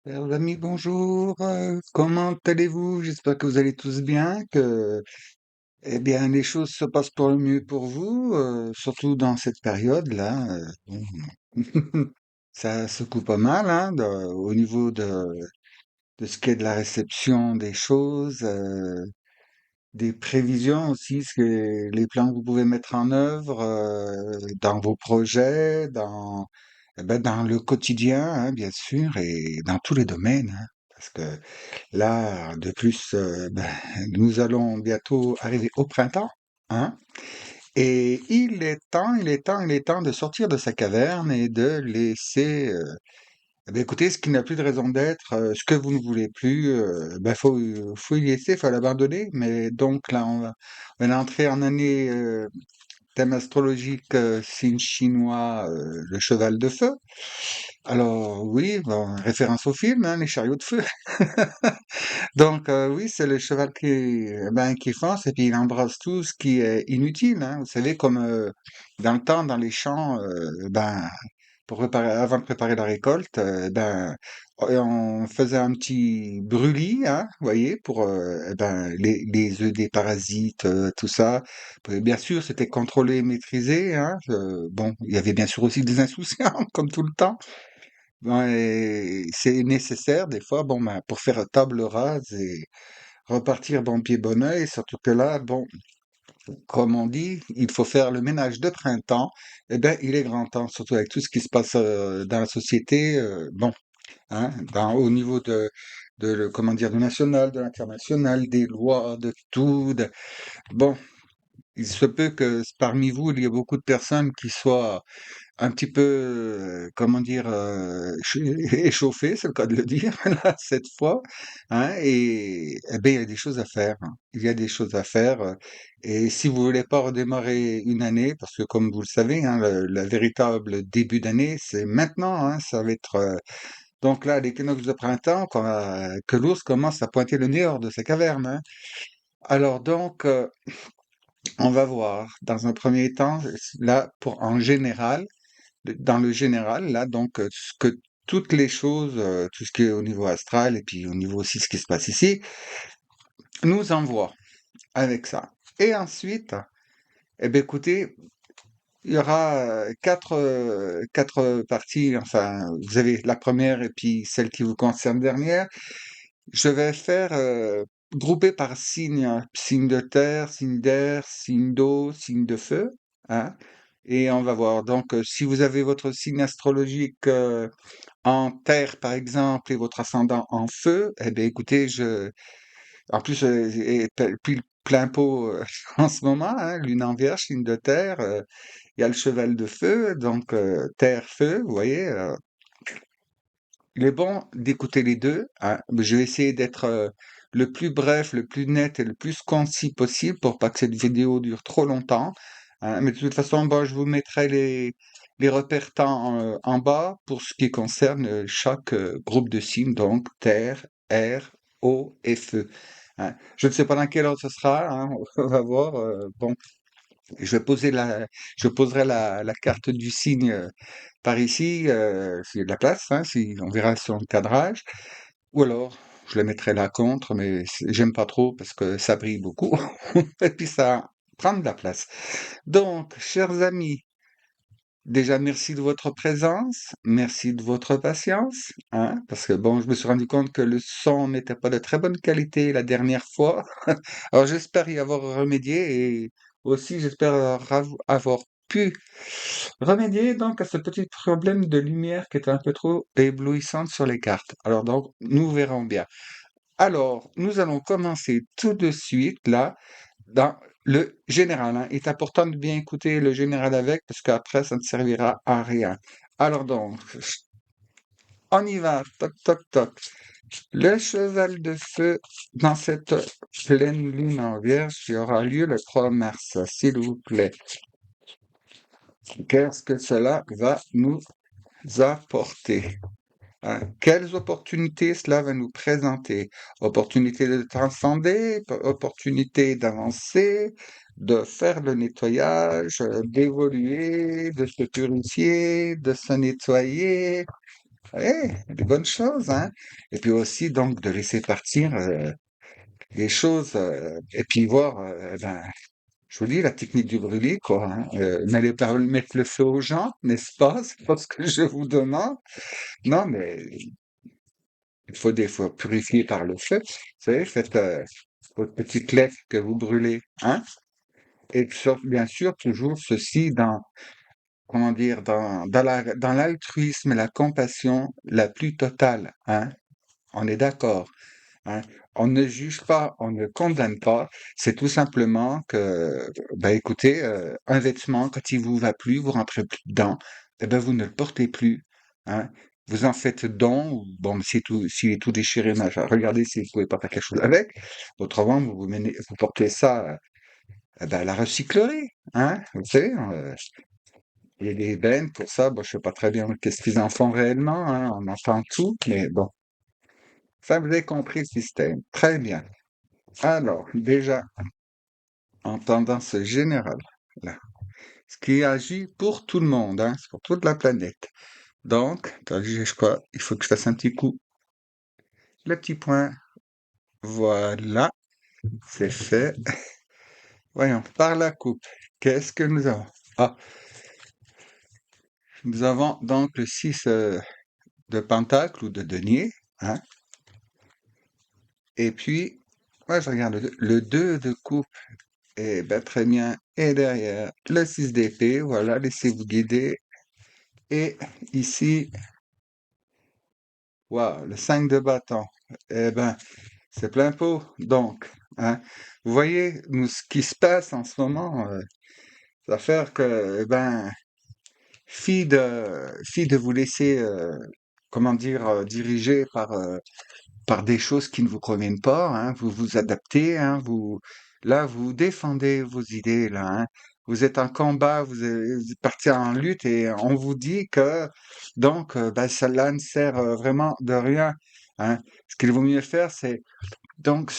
Chers amis, bonjour. Comment allez-vous? J'espère que vous allez tous bien, que les choses se passent pour le mieux pour vous, surtout dans cette période-là. Bon, ça secoue pas mal, hein, au niveau de ce qui est de la réception des choses, des prévisions aussi, les plans que vous pouvez mettre en œuvre dans vos projets, dans le quotidien, hein, bien sûr, et dans tous les domaines, hein, parce que là, de plus, nous allons bientôt arriver au printemps, hein, et il est temps de sortir de sa caverne et de laisser, écoutez, ce qui n'a plus de raison d'être, ce que vous ne voulez plus, faut y laisser, faut l'abandonner. Mais donc là, on va entrer en année thème astrologique signe chinois, le cheval de feu. Alors oui, bon, référence au film, hein, les chariots de feu. Donc oui, c'est le cheval qui fonce et puis il embrasse tout ce qui est inutile, hein. Vous savez, comme dans le temps, dans les champs, avant de préparer la récolte, on faisait un petit brûlis, hein, vous voyez, pour les œufs des parasites, tout ça. Bien sûr, c'était contrôlé, maîtrisé, hein. Bon, il y avait bien sûr aussi des insouciants, comme tout le temps. Ouais, c'est nécessaire des fois, pour faire table rase et repartir bon pied bon oeil, surtout que là, bon, comme on dit, il faut faire le ménage de printemps. Eh ben, il est grand temps, surtout avec tout ce qui se passe dans la société, hein, au niveau comment dire, du national, de l'international, des lois, de tout. Bon, il se peut que parmi vous, il y ait beaucoup de personnes qui soient un petit peu, comment dire, échauffé, c'est le cas de le dire, là, cette fois, hein, il y a des choses à faire, hein. Il y a des choses à faire, et si vous voulez pas redémarrer une année, parce que comme vous le savez, hein, le véritable début d'année, c'est maintenant, hein, ça va être, donc là, l'équinoxe de printemps, que l'ours commence à pointer le nez hors de sa caverne, hein. Alors donc, on va voir, dans un premier temps, là, en général, dans le général, là, donc, ce que toutes les choses, tout ce qui est au niveau astral et puis au niveau aussi ce qui se passe ici, nous envoie avec ça. Et ensuite, écoutez, il y aura quatre parties. Enfin, vous avez la première et puis celle qui vous concerne dernière. Je vais faire grouper par signe, hein. Signe de terre, signe d'air, signe d'eau, signe de feu, hein. Et on va voir. Donc, si vous avez votre signe astrologique en terre, par exemple, et votre ascendant en feu, eh bien, écoutez, en plus, puis plein pot en ce moment, hein, lune en vierge, signe de terre, il y a le cheval de feu, donc terre, feu, vous voyez. Il est bon d'écouter les deux, hein. Je vais essayer d'être le plus bref, le plus net et le plus concis possible pour pas que cette vidéo dure trop longtemps, hein. Mais de toute façon, bon, je vous mettrai les repères temps en bas pour ce qui concerne chaque groupe de signes, donc terre, air, eau et feu, hein. Je ne sais pas dans quel ordre ce sera, hein, on va voir. Bon, je vais je poserai la carte du signe par ici, s'il y a de la place, hein, on verra sur le cadrage. Ou alors, je la mettrai là contre, mais j'aime pas trop parce que ça brille beaucoup. Et puis ça prend de la place. Donc, chers amis, déjà merci de votre présence, merci de votre patience, hein, parce que bon, je me suis rendu compte que le son n'était pas de très bonne qualité la dernière fois. Alors j'espère y avoir remédié et aussi j'espère avoir pu remédier donc à ce petit problème de lumière qui est un peu trop éblouissante sur les cartes. Alors donc, nous verrons bien. Alors, nous allons commencer tout de suite là dans le général, hein. Il est important de bien écouter le général avec parce qu'après ça ne servira à rien. Alors donc, on y va, toc toc toc. Le cheval de feu dans cette pleine lune en vierge qui aura lieu le 3 mars, s'il vous plaît. Qu'est-ce que cela va nous apporter? Hein, quelles opportunités cela va nous présenter? Opportunité de transcender, opportunité d'avancer, de faire le nettoyage, d'évoluer, de se purifier, de se nettoyer. des bonnes choses, hein. Et puis aussi, donc, de laisser partir les choses et puis voir, ben, je vous dis, la technique du brûlis, quoi, hein. N'allez pas mettre le feu aux gens, n'est-ce pas? C'est pas ce que je vous demande. Non, mais il faut des fois purifier par le feu. Vous savez, faites votre petite lettre que vous brûlez, hein? Et bien sûr, toujours ceci dans, comment dire, dans l'altruisme et la compassion la plus totale, hein? On est d'accord, hein? On ne juge pas, on ne condamne pas. C'est tout simplement que, bah, écoutez, un vêtement, quand il vous va plus, vous rentrez plus dedans, eh ben, vous ne le portez plus, hein? Vous en faites don, ou bon, si tout, s'il est tout déchiré, machin, regardez si vous pouvez pas faire quelque chose avec. Autrement, vous portez ça, eh ben, à la recyclerie, hein? Vous savez, il y a des bennes pour ça. Bon, je sais pas très bien qu'est-ce qu'ils en font réellement, hein? On entend tout, mais bon. Ça, vous avez compris le système. Très bien. Alors, déjà, en tendance générale, là, ce qui agit pour tout le monde, hein, c'est pour toute la planète. Donc, t'as vu, je crois, il faut que je fasse un petit coup. Le petit point. Voilà, c'est fait. Voyons, par la coupe, qu'est-ce que nous avons? Ah, nous avons donc le 6 de pentacle ou de denier, hein, et puis, moi je regarde le 2 de coupe, et ben très bien, et derrière, le 6 d'épée, voilà, laissez-vous guider. Et ici, waouh, le 5 de bâton. Eh ben, c'est plein pot. Donc, hein, vous voyez, ce qui se passe en ce moment, ça va faire que, eh ben, fille de vous laisser, comment dire, diriger par des choses qui ne vous conviennent pas, hein, vous vous adaptez, hein, là, vous défendez vos idées, là, hein. Vous êtes en combat, vous êtes parti en lutte et on vous dit que, donc, ben, cela ne sert vraiment de rien, hein. Ce qu'il vaut mieux faire, c'est, donc,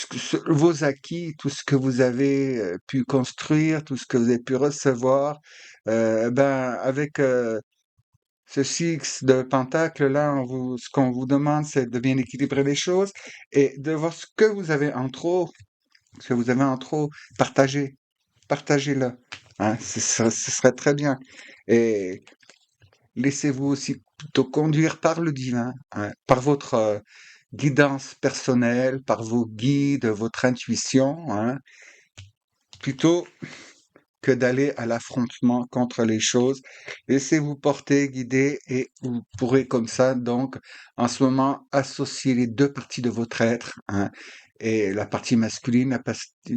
vos acquis, tout ce que vous avez pu construire, tout ce que vous avez pu recevoir, ben, avec ce six de pentacle, là, ce qu'on vous demande, c'est de bien équilibrer les choses et de voir ce que vous avez en trop, ce que vous avez en trop, partagez, partagez-le. Hein, ce serait très bien. Et laissez-vous aussi plutôt conduire par le divin, hein, par votre guidance personnelle, par vos guides, votre intuition, hein, plutôt que d'aller à l'affrontement contre les choses. Laissez-vous porter, guider, et vous pourrez comme ça, donc, en ce moment, associer les deux parties de votre être, hein, et la partie masculine, la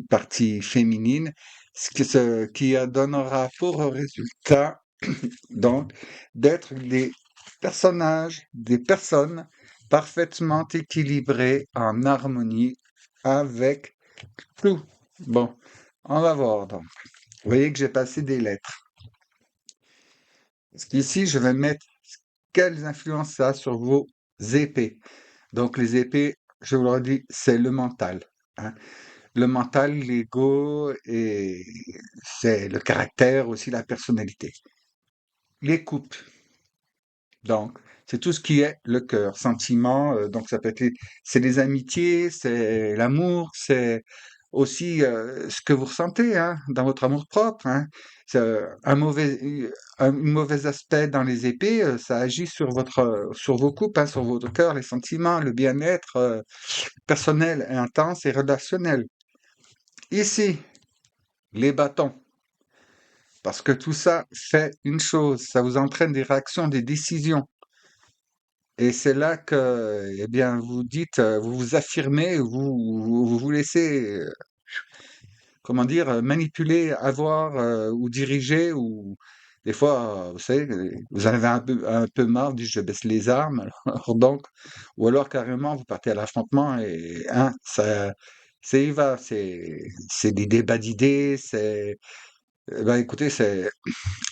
partie féminine, ce qui donnera pour résultat, donc, d'être des personnages, des personnes parfaitement équilibrées en harmonie avec tout. Bon, on va voir donc. Vous voyez que j'ai passé des lettres. Parce qu'ici, je vais mettre quelles influences ça a sur vos épées. Donc, les épées, je vous le redis, c'est le mental, hein. Le mental, l'ego et c'est le caractère, aussi la personnalité. Les coupes, donc, c'est tout ce qui est le cœur, sentiment. Donc, ça peut être, c'est les amitiés, c'est l'amour, c'est aussi ce que vous ressentez, hein, dans votre amour-propre, hein. C'est, un mauvais aspect dans les épées, ça agit sur sur vos coupes, hein, sur votre cœur, les sentiments, le bien-être personnel, et intense et relationnel. Ici, les bâtons, parce que tout ça fait une chose, ça vous entraîne des réactions, des décisions. Et c'est là que, eh bien, vous dites, vous vous affirmez, vous vous laissez, comment dire, manipuler, avoir ou diriger, ou des fois, vous savez, vous en avez un peu marre, vous dites, je baisse les armes, alors donc, ou alors carrément, vous partez à l'affrontement et hein, ça, y va, c'est des débats d'idées, ben écoutez, c'est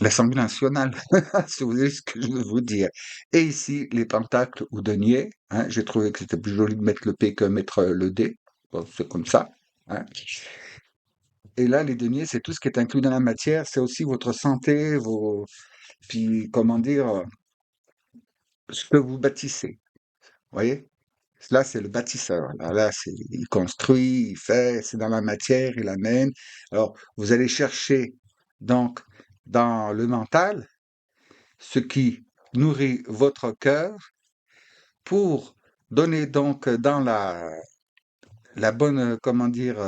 l'Assemblée nationale, si vous voyez ce que je veux vous dire. Et ici, les pentacles ou deniers, hein, j'ai trouvé que c'était plus joli de mettre le P que mettre le D. Bon, c'est comme ça, hein. Et là, les deniers, c'est tout ce qui est inclus dans la matière. C'est aussi votre santé, puis comment dire, ce que vous bâtissez. Vous voyez? Là, c'est le bâtisseur. Là, c'est, il construit, il fait, c'est dans la matière, il amène. Alors, vous allez chercher, donc, dans le mental, ce qui nourrit votre cœur pour donner donc dans la bonne, comment dire,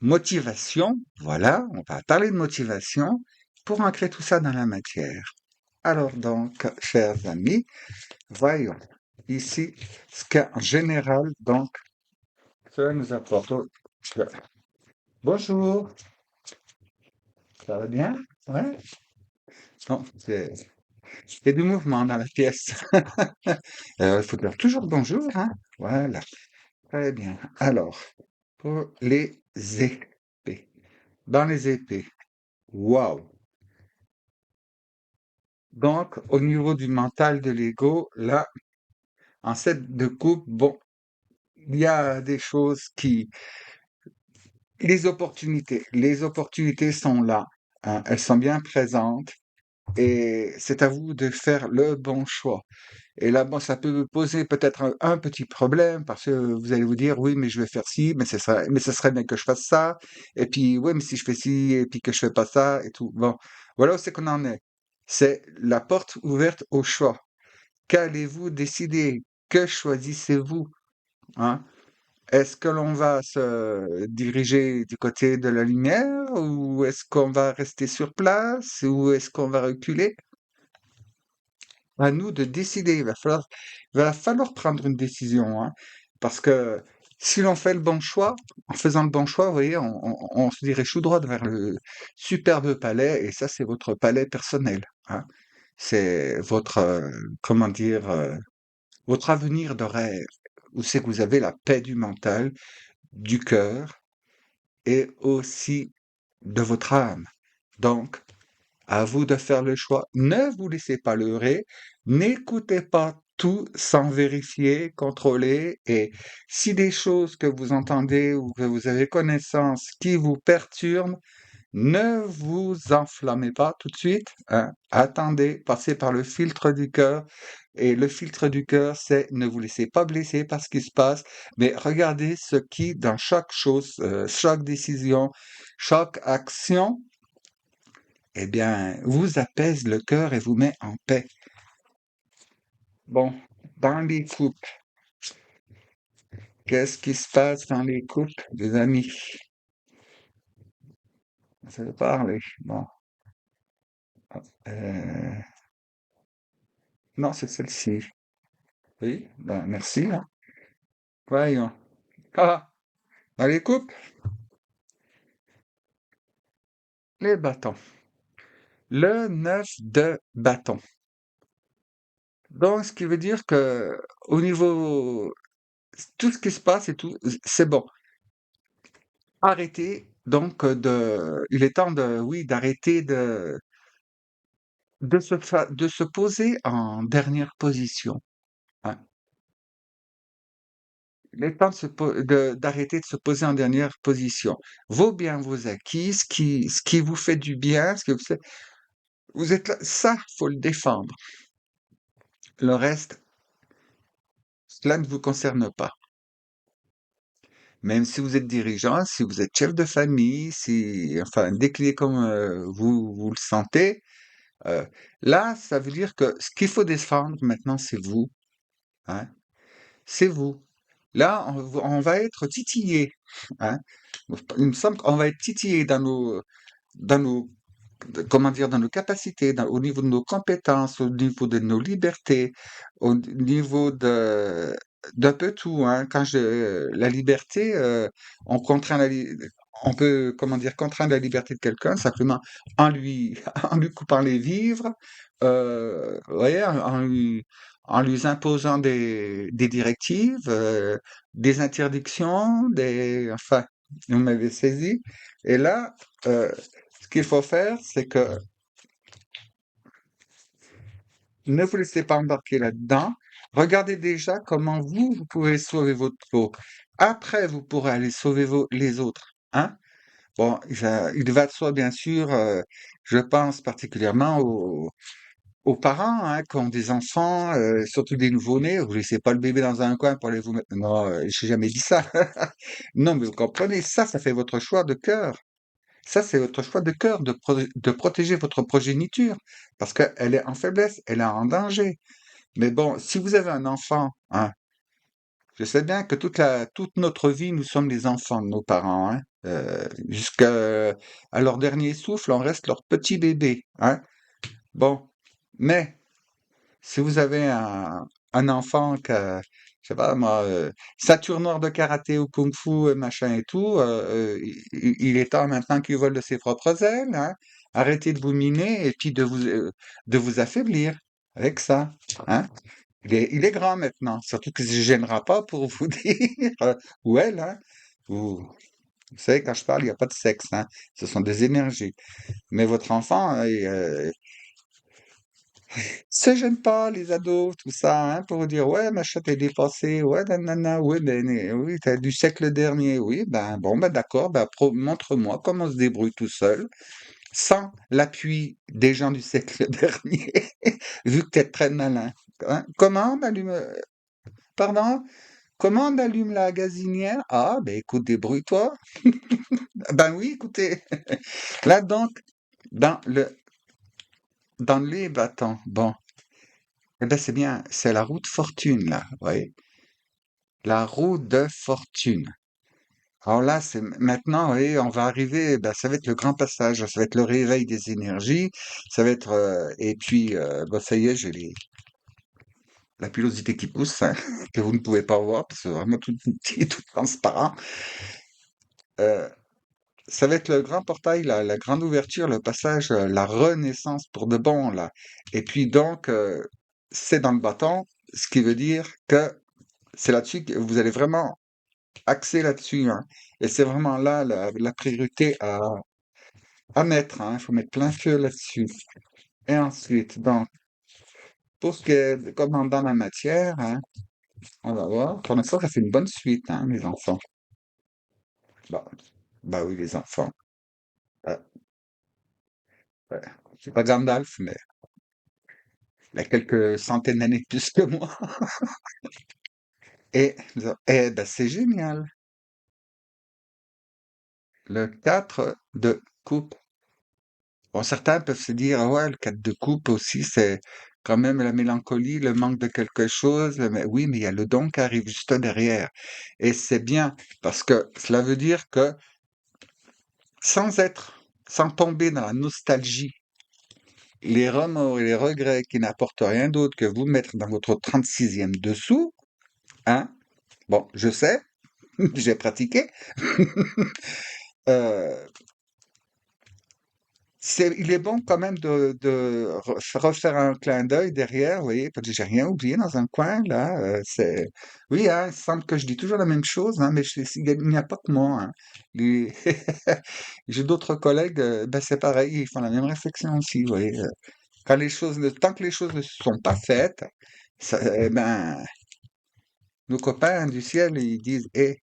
motivation. Voilà, on va parler de motivation pour ancrer tout ça dans la matière. Alors donc, chers amis, voyons ici ce qu'en général, donc, cela nous apporte. Bonjour, ça va bien? Ouais? Non, il y a du mouvement dans la pièce. Il faut dire toujours bonjour, hein? Voilà, très bien. Alors, pour les épées. Dans les épées, waouh! Donc, au niveau du mental de l'ego, là, en cette de coupe, bon, il y a des choses qui, les opportunités sont là, hein, elles sont bien présentes et c'est à vous de faire le bon choix. Et là, bon, ça peut vous poser peut-être un petit problème parce que vous allez vous dire, oui, mais je vais faire ci, mais ce serait bien que je fasse ça. Et puis, oui, mais si je fais ci et puis que je fais pas ça et tout. Bon, voilà où c'est qu'on en est. C'est la porte ouverte au choix. Qu'allez-vous décider? Que choisissez-vous? Hein? Est-ce que l'on va se diriger du côté de la lumière ou est-ce qu'on va rester sur place ou est-ce qu'on va reculer? À nous de décider. Il va falloir prendre une décision, hein, parce que si l'on fait le bon choix, en faisant le bon choix, vous voyez, on se dirige tout droit vers le superbe palais et ça, c'est votre palais personnel, hein. C'est votre, comment dire, votre avenir de rêve, où c'est que vous avez la paix du mental, du cœur et aussi de votre âme. Donc, à vous de faire le choix. Ne vous laissez pas leurrer. N'écoutez pas tout sans vérifier, contrôler. Et si des choses que vous entendez ou que vous avez connaissance qui vous perturbent, ne vous enflammez pas tout de suite, hein. Attendez, passez par le filtre du cœur. Et le filtre du cœur, c'est ne vous laissez pas blesser par ce qui se passe, mais regardez ce qui, dans chaque chose, chaque décision, chaque action, eh bien, vous apaise le cœur et vous met en paix. Bon, dans les couples, qu'est-ce qui se passe dans les couples, les amis? Ça veut parler. Bon, euh, non, c'est celle-ci. Oui, ben, merci, hein. Voyons. Ah, dans les couples, les bâtons. Le 9 de bâton. Donc, ce qui veut dire que au niveau, tout ce qui se passe et tout, c'est bon. Arrêtez donc il est temps de, oui, d'arrêter de se poser en dernière position, hein. Il est temps d'arrêter de se poser en dernière position. Vos biens, vos acquis, ce qui vous fait du bien, ce que vous êtes là, ça, faut le défendre. Le reste, cela ne vous concerne pas. Même si vous êtes dirigeant, si vous êtes chef de famille, si, enfin, décliné comme vous le sentez, euh, là, ça veut dire que ce qu'il faut défendre maintenant, c'est vous, hein. C'est vous. Là, on va être titillé, hein. Il me semble qu'on va être titillé dans nos, comment dire, dans nos capacités, au niveau de nos compétences, au niveau de nos libertés, au niveau d'un peu tout, hein. La liberté, on contraint on peut, comment dire, contraindre la liberté de quelqu'un simplement en lui, en lui coupant les vivres, vous voyez, en lui imposant des directives, des interdictions, enfin, vous m'avez saisi. Et là, ce qu'il faut faire, c'est que ne vous laissez pas embarquer là-dedans. Regardez déjà comment vous pouvez sauver votre peau. Après, vous pourrez aller sauver les autres, hein. Bon, il va de soi, bien sûr, je pense particulièrement aux parents, hein, qui ont des enfants, surtout des nouveau-nés, vous laissez pas le bébé dans un coin pour aller vous mettre. Non, j'ai jamais dit ça. Non, mais vous comprenez, ça fait votre choix de cœur. Ça, c'est votre choix de cœur de protéger votre progéniture, parce qu'elle est en faiblesse, elle est en danger. Mais bon, si vous avez un enfant, hein, je sais bien que toute notre vie, nous sommes les enfants de nos parents, hein. Jusqu'à leur dernier souffle, on reste leur petit bébé, hein. Bon, mais si vous avez un enfant qui a, je sais pas moi, ceinture noire de karaté ou kung-fu, machin et tout, il est temps maintenant qu'il vole de ses propres ailes, hein. Arrêtez de vous miner et puis de vous affaiblir avec ça, hein. Il est grand maintenant, surtout qu'il ne se gênera pas pour vous dire, ou elle, hein. Vous savez, quand je parle, il n'y a pas de sexe, hein. Ce sont des énergies. Mais votre enfant, se gêne pas, les ados, tout ça, hein, pour vous dire, ouais, machin, t'es dépassé, ouais, nanana, ouais, oui, t'as du siècle dernier, oui, ben, bon, ben, d'accord, ben, montre-moi comment on se débrouille tout seul, sans l'appui des gens du siècle dernier, vu que t'es très malin. Hein. Comment on allume, pardon? Comment on allume la gazinière? Ah, ben, écoute, débrouille-toi. Ben oui, écoutez. Là, donc, dans dans les bâtons, bon, eh ben, c'est bien, c'est la roue de fortune, là, vous voyez. La roue de fortune. Alors là, c'est maintenant, oui, on va arriver, ben, ça va être le grand passage, ça va être le réveil des énergies, ça va être, et puis, ben, ça y est, j'ai la pilosité qui pousse, hein, que vous ne pouvez pas voir, parce que c'est vraiment tout petit, tout transparent. Euh, Ça va être le grand portail, la grande ouverture, le passage, la renaissance pour de bon, là. Et puis donc, c'est dans le bâton, ce qui veut dire que c'est là-dessus que vous allez vraiment axer là-dessus, hein. Et c'est vraiment là la priorité à mettre, hein. Il faut mettre plein feu là-dessus. Et ensuite, donc, pour ce qui est comme dans la matière, hein, on va voir. Pour l'instant, ça fait une bonne suite, hein, les enfants. Bah, bah oui, les enfants. Euh, ouais. C'est pas Gandalf, mais il a quelques centaines d'années de plus que moi. Ben, c'est génial. Le 4 de coupe. Bon, certains peuvent se dire, ah ouais, le 4 de coupe aussi, c'est quand même la mélancolie, le manque de quelque chose. Mais oui, mais il y a le don qui arrive juste derrière. Et c'est bien, parce que cela veut dire que sans tomber dans la nostalgie, les remords et les regrets qui n'apportent rien d'autre que vous mettre dans votre 36e dessous, hein, bon, je sais, j'ai pratiqué, euh, il est bon quand même de refaire un clin d'œil derrière, vous voyez, parce que j'ai rien oublié dans un coin, là. Oui, hein, il semble que je dis toujours la même chose, hein, mais il n'y a pas que moi, hein. Les- J'ai d'autres collègues, ben c'est pareil, ils font la même réflexion aussi, vous voyez. Tant que les choses ne sont pas faites, ben, nos copains du ciel, ils disent, hé,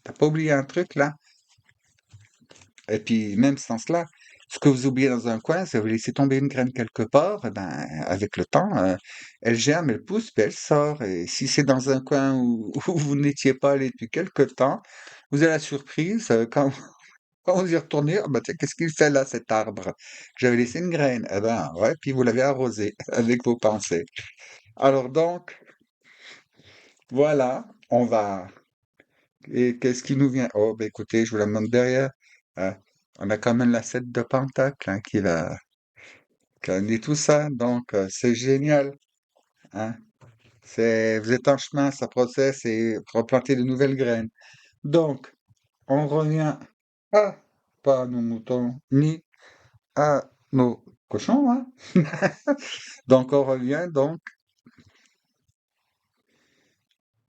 t'as pas oublié un truc là? Et puis, même sans cela, ce que vous oubliez dans un coin, si vous laissez tomber une graine quelque part, eh ben, avec le temps, elle germe, elle pousse, puis elle sort. Et si c'est dans un coin où, où vous n'étiez pas allé depuis quelque temps, vous avez la surprise, quand vous y retournez, ah ben, tiens, qu'est-ce qu'il fait là, cet arbre? J'avais laissé une graine. Eh ben, ouais, puis vous l'avez arrosé avec vos pensées. Alors donc, voilà, on va. Et qu'est-ce qui nous vient? Oh, ben écoutez, je vous la montre derrière. Hein. On a quand même la 7 de Pentacle hein, qui a amené tout ça, donc c'est génial. Hein. Vous êtes en chemin, ça processe et replanter de nouvelles graines. Donc, on revient à, pas à nos moutons, ni à nos cochons. Hein. Donc, on revient, donc,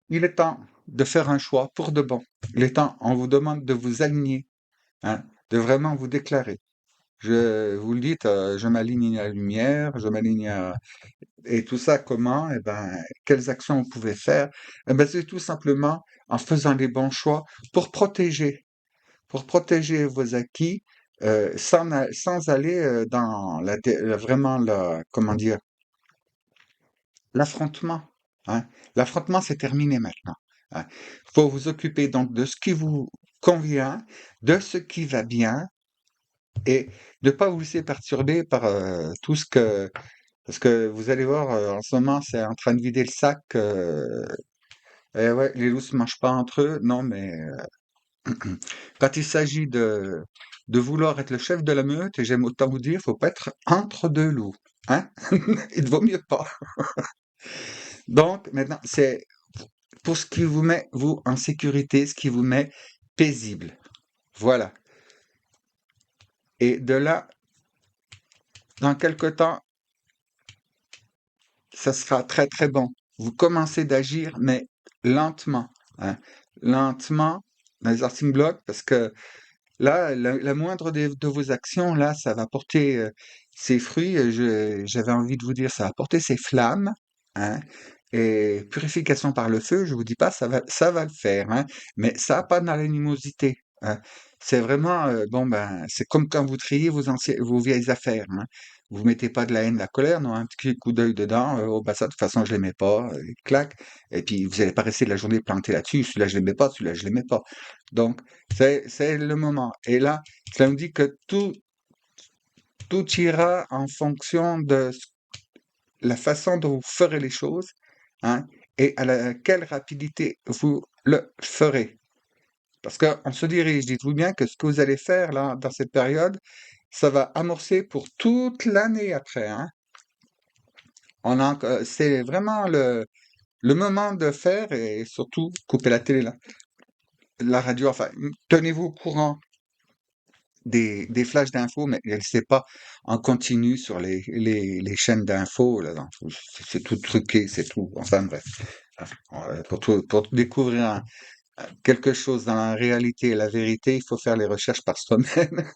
il est temps de faire un choix pour de bon. Il est temps, on vous demande de vous aligner, hein, de vraiment vous déclarer. Vous le dites, je m'aligne à la lumière, je m'aligne à... Et tout ça, comment? Eh ben, quelles actions vous pouvez faire? Eh ben, c'est tout simplement en faisant les bons choix pour protéger vos acquis, sans aller dans vraiment comment dire, l'affrontement, hein. L'affrontement, c'est terminé maintenant, hein. Faut vous occuper donc de ce qui vous convient, de ce qui va bien, et de pas vous laisser perturber par tout ce que, parce que vous allez voir, en ce moment, c'est en train de vider le sac. Et ouais, les loups se mangent pas entre eux. Non, mais quand il s'agit de vouloir être le chef de la meute, et j'aime autant vous dire, faut pas être entre deux loups, hein. Il ne vaut mieux pas. Donc, maintenant, c'est pour ce qui vous met, vous, en sécurité, ce qui vous met paisible. Voilà. Et de là, dans quelque temps, ça sera très, très bon. Vous commencez d'agir, mais lentement, hein. Lentement, dans les starting blocks, parce que là, la moindre de vos actions, là, ça va porter ses fruits. J'avais envie de vous dire, ça va porter ses flammes, hein. Et purification par le feu, je vous dis pas, ça va le faire, hein. Mais ça n'a pas dans l'animosité, hein. C'est vraiment, bon, ben, c'est comme quand vous triez vos vieilles affaires, hein. Vous mettez pas de la haine, de la colère, non, un petit coup d'œil dedans. Oh, bah ça, de toute façon, je l'aimais pas, et clac. Et puis, vous n'allez pas rester la journée planté là-dessus. Celui-là, je l'aimais pas, celui-là, je l'aimais pas. Donc, c'est le moment. Et là, ça nous dit que tout ira en fonction de la façon dont vous ferez les choses, hein, et quelle rapidité vous le ferez. Parce qu'on se dirige, dites-vous bien que ce que vous allez faire là, dans cette période, ça va amorcer pour toute l'année après, hein. C'est vraiment le moment de faire, et surtout couper la télé, la radio, enfin, tenez-vous au courant des flashs d'infos, mais elle ne sait pas en continu sur les chaînes d'infos. Là, non, c'est tout truqué, c'est tout. Enfin bref. Pour découvrir quelque chose dans la réalité et la vérité, il faut faire les recherches par soi-même.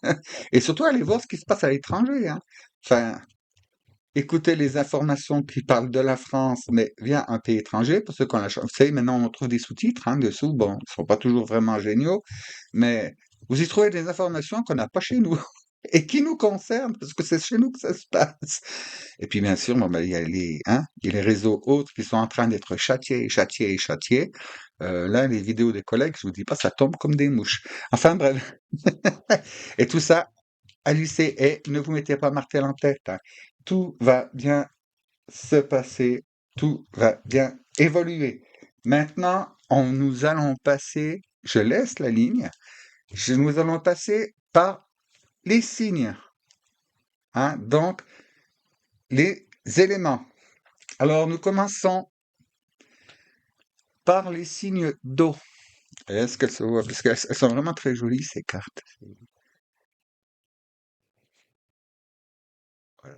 Et surtout aller voir ce qui se passe à l'étranger, hein. Enfin, écouter les informations qui parlent de la France, mais via un pays étranger, pour ceux qui ont la chance. Vous savez, maintenant, on trouve des sous-titres, hein, dessous. Bon, ils sont pas toujours vraiment géniaux, mais vous y trouvez des informations qu'on n'a pas chez nous et qui nous concernent, parce que c'est chez nous que ça se passe. Et puis, bien sûr, bon, ben, il y a les réseaux autres qui sont en train d'être châtiés, châtiés et châtiés. Là, les vidéos des collègues, je vous dis pas, ça tombe comme des mouches. Enfin, bref. Et tout ça, à lycée, et ne vous mettez pas martel en tête, hein. Tout va bien se passer, tout va bien évoluer. Maintenant, nous allons passer, je laisse la ligne, nous allons passer par les signes, hein, donc les éléments. Alors, nous commençons par les signes d'eau. Est-ce qu'elles se voient? Parce qu'elles sont vraiment très jolies, ces cartes. Voilà.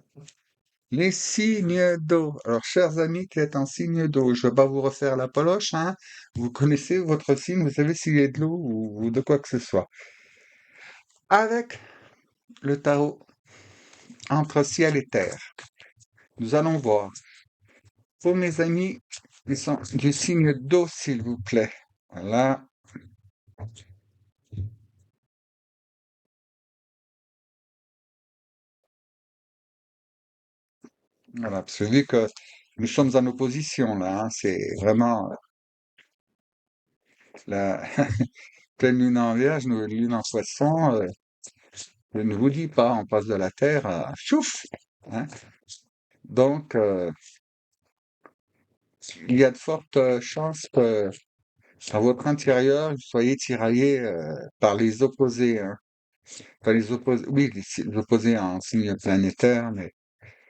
Les signes d'eau. Alors, chers amis qui êtes en signe d'eau, je ne vais pas vous refaire la poloche, hein. Vous connaissez votre signe, vous savez s'il est de l'eau ou de quoi que ce soit. Avec le tarot entre ciel et terre, nous allons voir. Pour mes amis, ils sont du signe d'eau, s'il vous plaît. Voilà. Voilà. Parce que vu que nous sommes en opposition, là, hein, c'est vraiment la pleine lune en vierge, nouvelle lune en poisson. Je ne vous dis pas, on passe de la terre à chouf, hein. Donc, il y a de fortes chances que dans votre intérieur, vous soyez tiraillé par les opposés, hein. Pas les opposés, oui, les opposés en signe planétaire, mais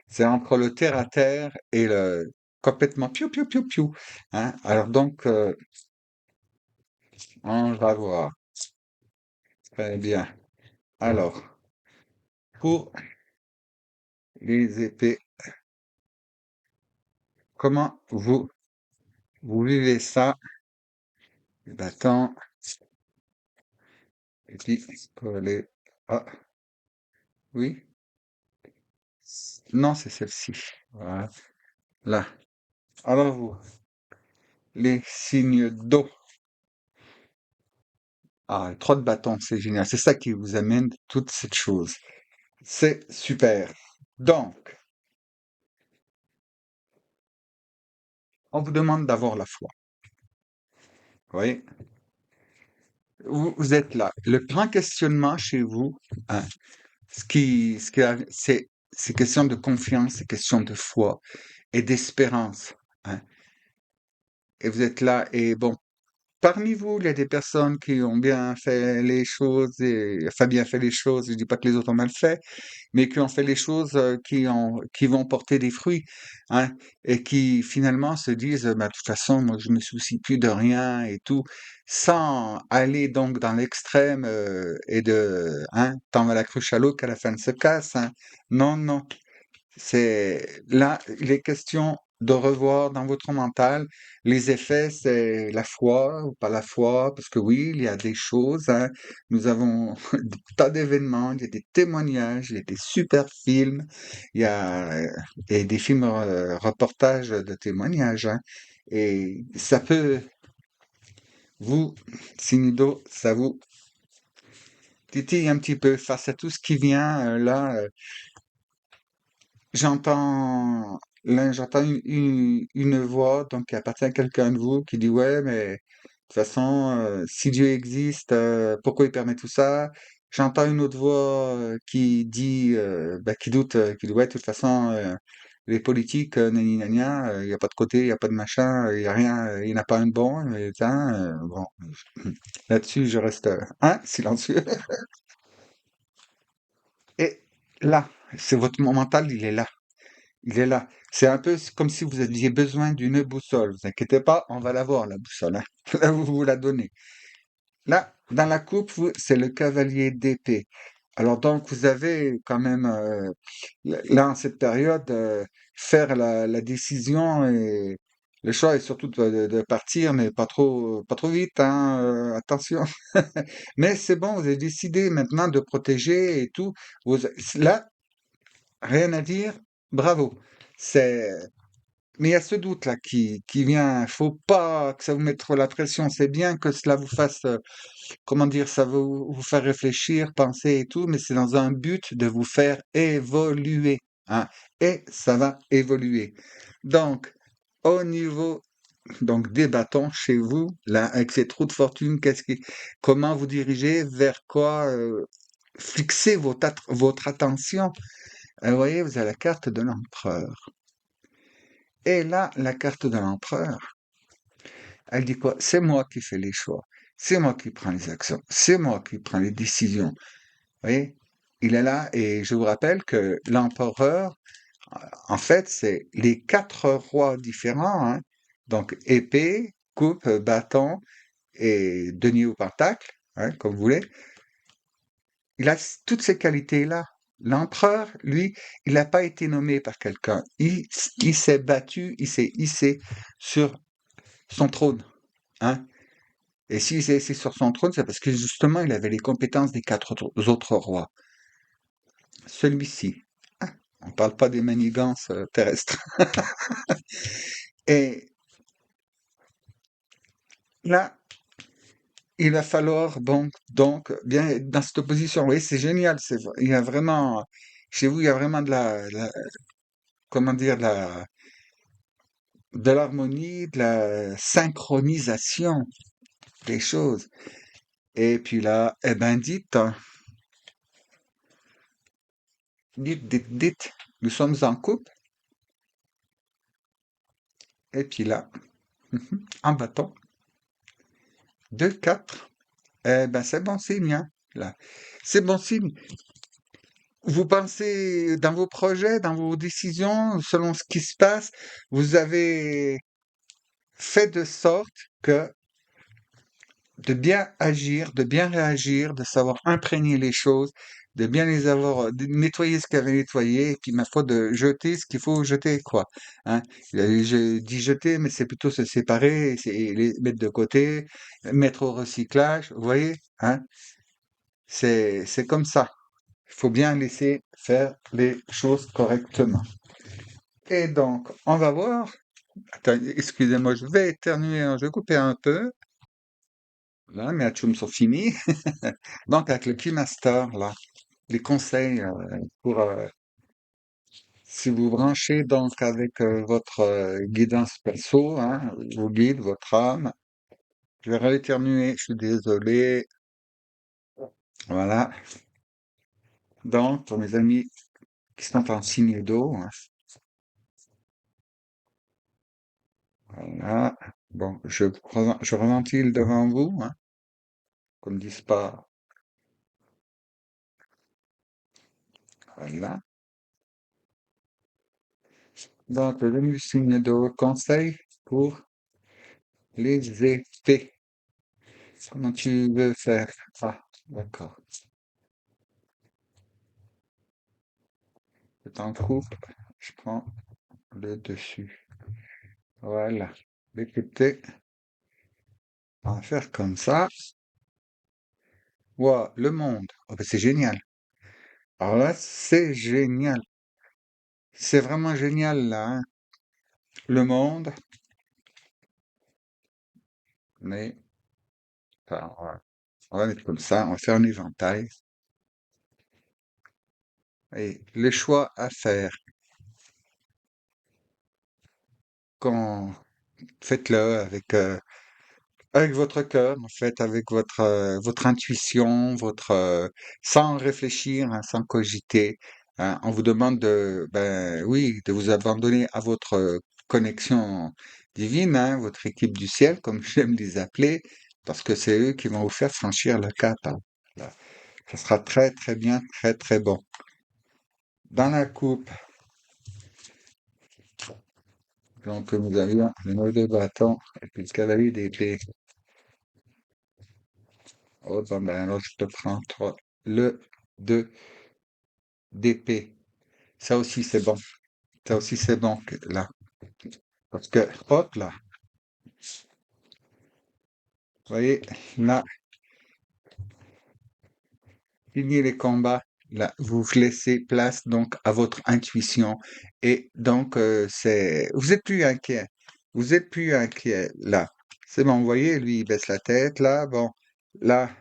c'est entre le terre à terre et le complètement piou piou piou piou, hein. Alors donc, on va voir. Très bien. Alors, pour les épées, comment vous vivez ça? Les bâtons, et puis pour les... Ah, oui? Non, c'est celle-ci. Voilà. Là. Alors vous, les signes d'eau. Ah, 3 de bâton, c'est génial. C'est ça qui vous amène toute cette chose. C'est super. Donc, on vous demande d'avoir la foi. Vous voyez? Vous êtes là. Le grand questionnement chez vous, hein, c'est question de confiance, c'est question de foi et d'espérance, hein. Et vous êtes là et bon, parmi vous, il y a des personnes qui ont bien fait les choses et enfin bien fait les choses, je dis pas que les autres ont mal fait, mais qui ont fait les choses qui vont porter des fruits, hein, et qui finalement se disent, bah, de toute façon, moi je me soucie plus de rien et tout, sans aller donc dans l'extrême et hein, tant va la cruche à l'eau qu'à la fin de se casse, hein. Non, non, c'est là, il est question de revoir dans votre mental les effets, c'est la foi ou pas la foi, parce que oui, il y a des choses, hein. Nous avons des tas d'événements, il y a des témoignages, il y a des super films, il y a et des films reportages de témoignages, hein. Et ça peut vous, Sinido, ça vous titille un petit peu face à tout ce qui vient là. J'entends une voix donc qui appartient à quelqu'un de vous qui dit ouais mais de toute façon si Dieu existe pourquoi il permet tout ça? J'entends une autre voix qui dit bah, qui dit ouais de toute façon les politiques nani nania il y a pas de côté il y a pas de machin il y a rien il y en a pas un de bon bon là-dessus je reste silencieux et là c'est votre mental il est là. Il est là. C'est un peu comme si vous aviez besoin d'une boussole. Vous inquiétez pas, on va l'avoir, la boussole, hein. Là, vous vous la donnez. Là, dans la coupe, c'est le cavalier d'épée. Alors donc, vous avez quand même, là, en cette période, faire la décision et le choix est surtout de partir, mais pas trop vite, hein, attention. Mais c'est bon, vous avez décidé maintenant de protéger et tout. Là, rien à dire, bravo. C'est Mais il y a ce doute-là qui vient. Faut pas que ça vous mette trop la pression. C'est bien que cela vous fasse, comment dire, ça vous faire réfléchir, penser et tout, mais c'est dans un but de vous faire évoluer, hein. Et ça va évoluer. Donc, au niveau donc des bâtons chez vous, là, avec ces trous de fortune, comment vous dirigez, vers quoi fixer votre attention? Vous voyez, vous avez la carte de l'empereur. Et là, la carte de l'empereur, elle dit quoi? C'est moi qui fais les choix. C'est moi qui prends les actions. C'est moi qui prends les décisions. Vous voyez? Il est là et je vous rappelle que l'empereur, en fait, c'est les quatre rois différents, hein. Donc, épée, coupe, bâton et denier ou pentacle, hein, comme vous voulez. Il a toutes ces qualités-là. L'empereur, lui, il n'a pas été nommé par quelqu'un. Il s'est battu, il s'est hissé sur son trône, hein. Et s'il s'est assis sur son trône, c'est parce que justement, il avait les compétences des quatre autres rois. Celui-ci, on ne parle pas des manigances terrestres. Et là, il va falloir donc bien être dans cette opposition. Oui, c'est génial. Il y a vraiment, chez vous, il y a vraiment comment dire, de l'harmonie, de la synchronisation des choses. Et puis là, eh ben, dites, nous sommes en couple. Et puis là, en bâton, 2, 4. Eh ben, c'est bon signe, hein, là. C'est bon signe. Vous pensez dans vos projets, dans vos décisions, selon ce qui se passe, vous avez fait de sorte que de bien agir, de bien réagir, de savoir imprégner les choses, de bien les avoir, de nettoyer ce qu'il y avait nettoyé, et puis ma foi, de jeter ce qu'il faut jeter, quoi. Hein. Je dis jeter, mais c'est plutôt se séparer, c'est les mettre de côté, mettre au recyclage, vous voyez, hein. C'est comme ça. Il faut bien laisser faire les choses correctement. Et donc, on va voir. Attends, excusez-moi, je vais éternuer, hein, je vais couper un peu. Là, mes atchoums sont finis. Donc, avec le Keymaster, là, les conseils pour si vous branchez donc avec votre guidance perso, hein, vos guides, votre âme. Je vais rééternuer, je suis désolé. Voilà. Donc, pour mes amis qui sont en signe d'eau, hein, voilà. Bon, je reventile devant vous, hein, qu'on ne dise pas. Voilà. Donc, le demi signe d'eau, conseil pour les épées. Comment tu veux faire? Ah, d'accord. Je t'en coupe. Je prends le dessus. Voilà. Écoutez, on va faire comme ça. Wow, le monde. Oh, ben, c'est génial. Alors là, c'est génial. C'est vraiment génial, là, hein. Le monde, mais enfin, on va mettre comme ça, on va faire un éventail. Et les choix à faire, quand faites-le avec votre cœur, en fait, avec votre intuition, sans réfléchir, hein, sans cogiter, hein. On vous demande ben oui, de vous abandonner à votre connexion divine, hein, votre équipe du ciel, comme j'aime les appeler, parce que c'est eux qui vont vous faire franchir le cap, hein. Là, ça sera très très bien, très très bon. Dans la coupe, donc nous avions le 9 de bâton et puis le cavalier d'épée. Oh, bon, ben alors je te prends trois. Le 2 d'épée. Ça aussi, c'est bon. Ça aussi, c'est bon, là. Parce que, hop, là, vous voyez, là, fini les combats. Là, vous laissez place, donc, à votre intuition. Et donc, vous êtes plus inquiet. Vous êtes plus inquiet, là. C'est bon, vous voyez, lui, il baisse la tête, là. Bon, là,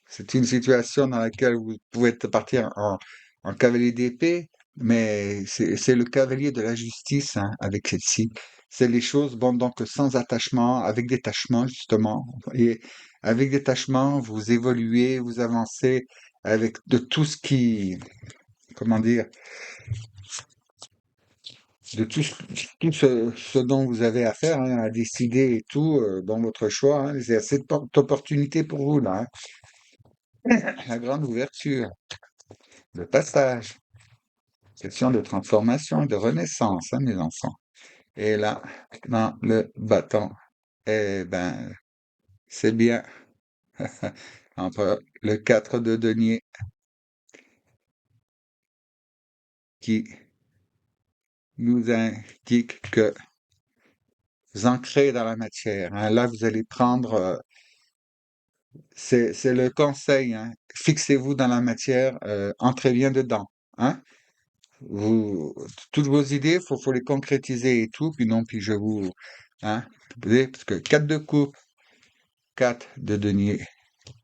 c'est une situation dans laquelle vous pouvez partir en cavalier d'épée, mais c'est le cavalier de la justice, hein, avec celle-ci. C'est les choses, bon, donc sans attachement, avec détachement, justement. Et avec détachement, vous évoluez, vous avancez avec de tout ce qui, comment dire, de tout ce dont vous avez à faire, hein, à décider et tout, dans votre choix, hein. C'est assez d'opportunités pour vous, là, hein. La grande ouverture, le passage. Question de transformation et de renaissance, hein, mes enfants. Et là, dans le bâton, eh ben, c'est bien. Entre le 4 de denier qui nous indique que vous ancrez dans la matière, hein. Là, vous allez prendre, c'est le conseil, hein. Fixez-vous dans la matière, entrez bien dedans, hein. Toutes vos idées, faut les concrétiser et tout, puis non, puis hein, parce que 4 de coupe, 4 de denier.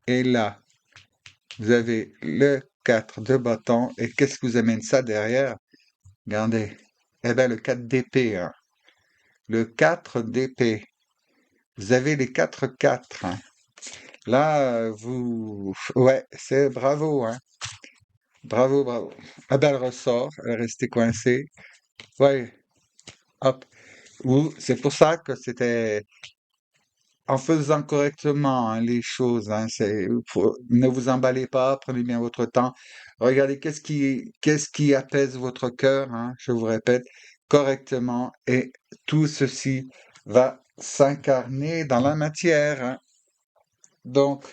Et là, vous avez le 4 de bâton. Et qu'est-ce qui vous amène ça derrière? Regardez. Eh bien, le 4 d'épée, hein. Le 4 d'épée. Vous avez les 4 4, hein. Là, ouais, c'est bravo, hein. Bravo, bravo. Ah ben, elle ressort. Elle est restée coincée. Ouais, hop. C'est pour ça que c'était en faisant correctement, hein, les choses, hein, ne vous emballez pas, prenez bien votre temps. Regardez qu'est-ce qui apaise votre cœur, hein, je vous répète, correctement, et tout ceci va s'incarner dans la matière, hein. Donc,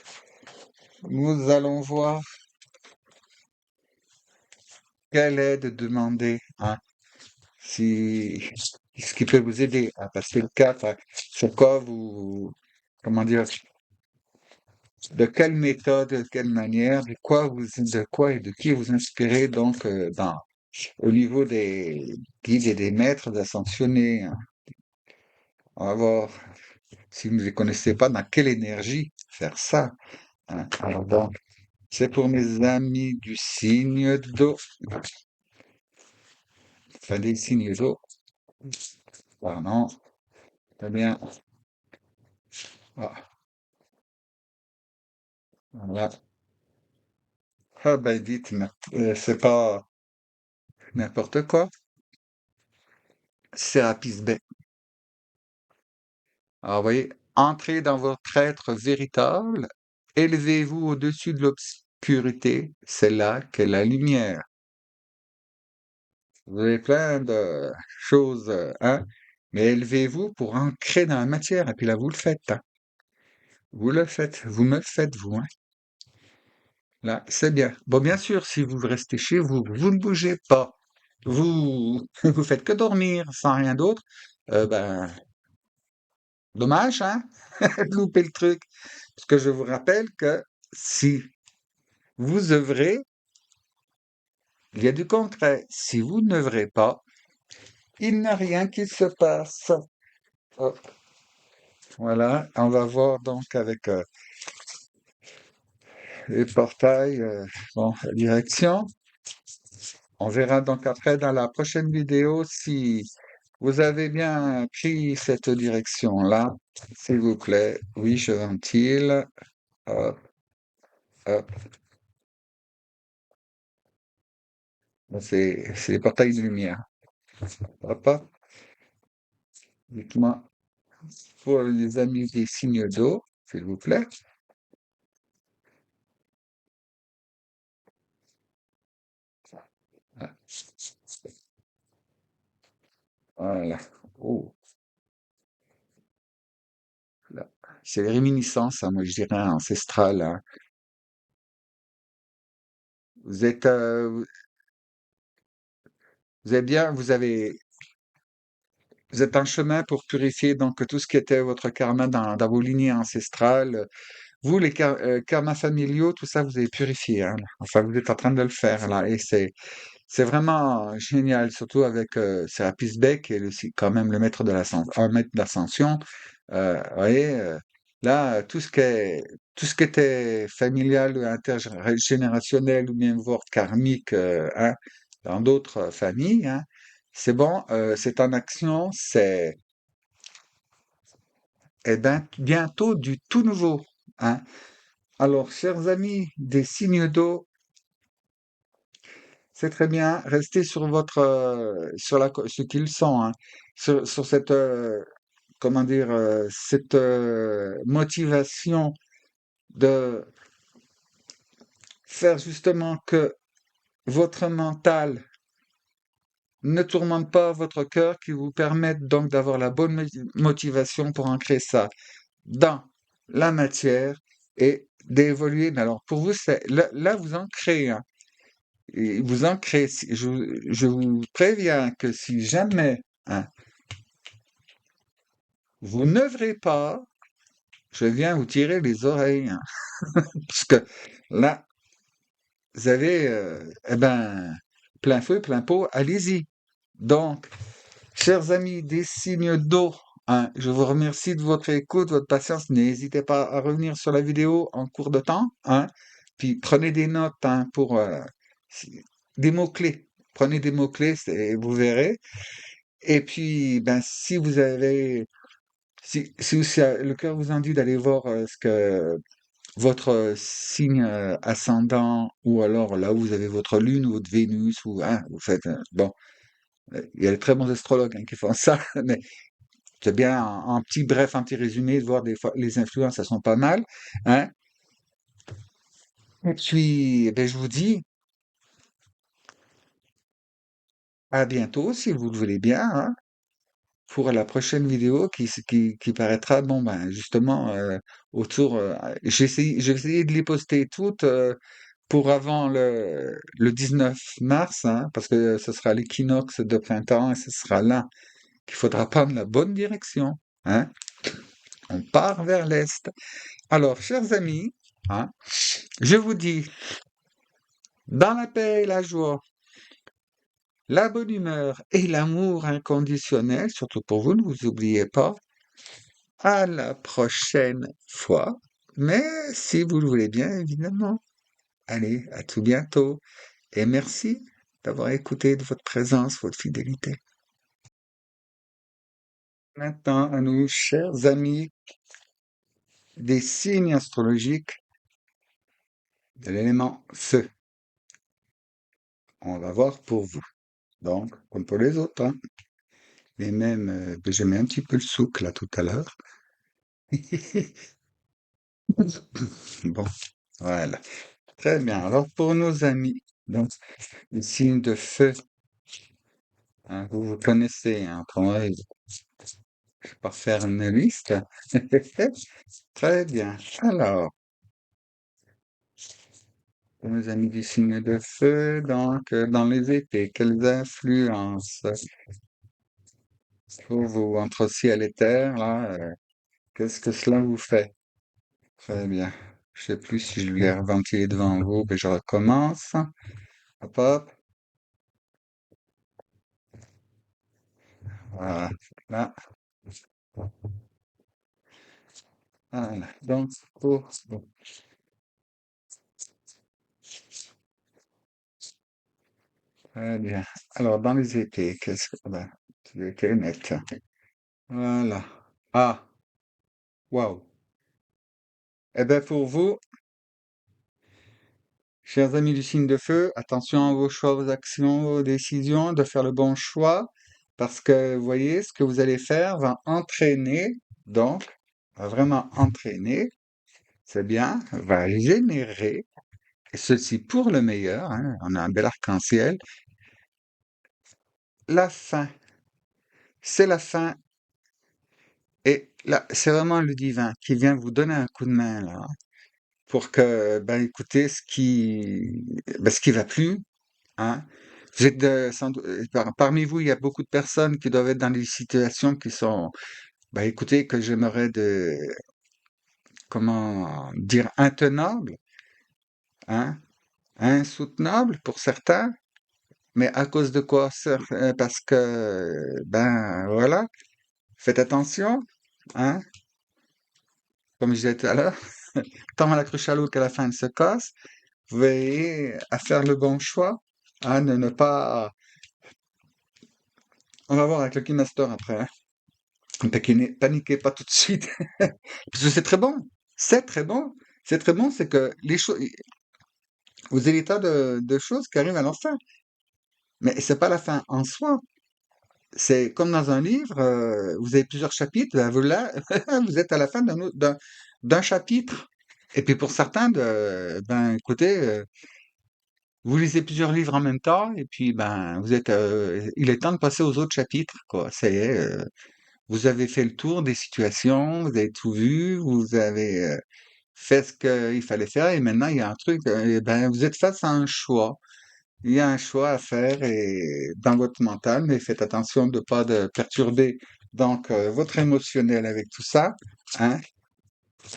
nous allons voir quelle aide demander, hein, si, ce qui peut vous aider à passer le cap, hein, sur quoi comment dire, de quelle méthode, de quelle manière, de quoi et de qui vous inspirez donc au niveau des guides et des maîtres ascensionnés, hein. On va voir. Si vous ne les connaissez pas, dans quelle énergie faire ça, hein? Alors donc, c'est pour mes amis du signe d'eau, enfin des signes d'eau, pardon, très bien. Ah, voilà. Ah ben dites, c'est pas n'importe quoi. Sérapis Bey. Alors, vous voyez, entrez dans votre être véritable, élevez-vous au-dessus de l'obscurité, c'est là qu'est la lumière. Vous avez plein de choses, hein, mais élevez-vous pour ancrer dans la matière, et puis là, vous le faites, hein. Vous le faites, vous me le faites, vous, hein. Là, c'est bien. Bon, bien sûr, si vous restez chez vous, vous ne bougez pas, vous, vous faites que dormir sans rien d'autre, ben, dommage, hein, de louper le truc. Parce que je vous rappelle que si vous œuvrez, il y a du concret. Si vous n'œuvrez pas, il n'y a rien qui se passe. Hop, voilà, on va voir donc avec les portails, bon, la direction. On verra donc après dans la prochaine vidéo si vous avez bien pris cette direction-là. S'il vous plaît, oui, je ventile. Hop, hop. C'est les portails de lumière. Hop, hop. Dites-moi, pour les amis des signes d'eau, s'il vous plaît. Ah, voilà. Oh, là. C'est les réminiscences, hein, moi je dirais ancestrales, hein. Vous êtes, vous êtes bien, vous êtes en chemin pour purifier donc tout ce qui était votre karma dans vos lignées ancestrales. Vous, les karmas familiaux, tout ça, vous avez purifié, hein, là. Enfin, vous êtes en train de le faire, là, et c'est vraiment génial, surtout avec Sérapis Bey, qui est quand même le maître de l'ascension, un maître d'ascension. Vous voyez, là, tout ce qui était familial ou intergénérationnel ou bien voire karmique, hein, dans d'autres familles, hein, c'est bon, c'est en action, c'est eh ben, bientôt du tout nouveau, hein. Alors, chers amis des signes d'eau, c'est très bien. Restez sur votre, ce qu'ils sont, hein, sur cette, comment dire, cette motivation de faire justement que votre mental ne tourmente pas votre cœur, qui vous permette donc d'avoir la bonne motivation pour ancrer ça dans la matière et d'évoluer. Mais alors, pour vous, là, vous ancrez, hein. Et vous ancrez, je vous préviens que si jamais, hein, vous n'œuvrez pas, je viens vous tirer les oreilles, hein. Parce que là, vous avez, eh ben, plein feu, plein pot, allez-y. Donc, chers amis des signes d'eau, hein, je vous remercie de votre écoute, votre patience. N'hésitez pas à revenir sur la vidéo en cours de temps, hein. Puis prenez des notes, hein, pour des mots-clés. Prenez des mots-clés, vous verrez. Et puis, ben, si le cœur vous induit d'aller voir ce que votre signe ascendant, ou alors là où vous avez votre lune ou votre Vénus, ou hein, vous faites, bon, il y a de très bons astrologues, hein, qui font ça, mais c'est bien en petit bref, un petit résumé, de voir des fois les influences, elles sont pas mal, hein. Et puis, eh ben, je vous dis à bientôt, si vous le voulez bien, hein, pour la prochaine vidéo qui paraîtra, bon, ben, justement, autour, je vais essayer de les poster toutes, pour avant le 19 mars, hein, parce que ce sera l'équinoxe de printemps et ce sera là qu'il faudra prendre la bonne direction, hein. On part vers l'est. Alors, chers amis, hein, je vous dis, dans la paix et la joie, la bonne humeur et l'amour inconditionnel, surtout pour vous, ne vous oubliez pas, À la prochaine fois, mais si vous le voulez bien, évidemment. Allez, à tout bientôt et merci d'avoir écouté de votre présence, votre fidélité. Maintenant, à nous, chers amis des signes astrologiques de l'élément feu, on va voir pour vous. Donc, comme pour les autres, hein. Et même, j'ai mis un petit peu le souk là tout à l'heure. Bon, voilà. Très bien. Alors, pour nos amis, donc, les signes de feu, hein, vous vous connaissez, hein. Autrement, je vais pas faire une liste. Très bien. Alors, pour nos amis du signe de feu, donc, dans les épées, quelles influences pour vous entre ciel et terre, là, qu'est-ce que cela vous fait? Très bien. Je sais plus si je l'ai reventilé devant vous, mais je recommence. Hop, hop. Voilà. Là. Voilà. Donc, bon, très bien. Alors, dans les épées, qu'est-ce que... Ben, tu étais net. Voilà. Ah, waouh. Eh bien, pour vous, chers amis du signe de feu, attention à vos choix, vos actions, vos décisions, de faire le bon choix, parce que, vous voyez, ce que vous allez faire va entraîner, donc, va vraiment entraîner, c'est bien, va générer, et ceci pour le meilleur, hein, on a un bel arc-en-ciel, la fin. C'est la fin, et là, c'est vraiment le divin qui vient vous donner un coup de main, là, pour que, ben, écoutez, ce qui va plus, hein. Vous êtes parmi vous, il y a beaucoup de personnes qui doivent être dans des situations qui sont, bah, écoutez, que j'aimerais comment dire, intenables, hein, insoutenables pour certains, mais à cause de quoi? Parce que, ben, voilà, faites attention, hein, comme je disais tout à l'heure, tant à la cruche à l'eau qu'à la fin elle se casse, veillez à faire le bon choix, hein, de ne pas, on va voir avec le Master après, hein. Paniquez pas tout de suite. Parce que c'est très bon. C'est très bon. C'est très bon, c'est que les choses, vous avez des tas de choses qui arrivent à leur fin. Mais c'est pas la fin en soi. C'est comme dans un livre, vous avez plusieurs chapitres, ben, vous là, vous êtes à la fin d'un chapitre. Et puis pour certains, ben écoutez, vous lisez plusieurs livres en même temps, et puis ben il est temps de passer aux autres chapitres, quoi. Vous avez fait le tour des situations, vous avez tout vu, vous avez fait ce qu'il fallait faire et maintenant il y a un truc, eh ben, vous êtes face à un choix. Il y a un choix à faire et dans votre mental, mais faites attention de pas de perturber donc votre émotionnel avec tout ça, hein.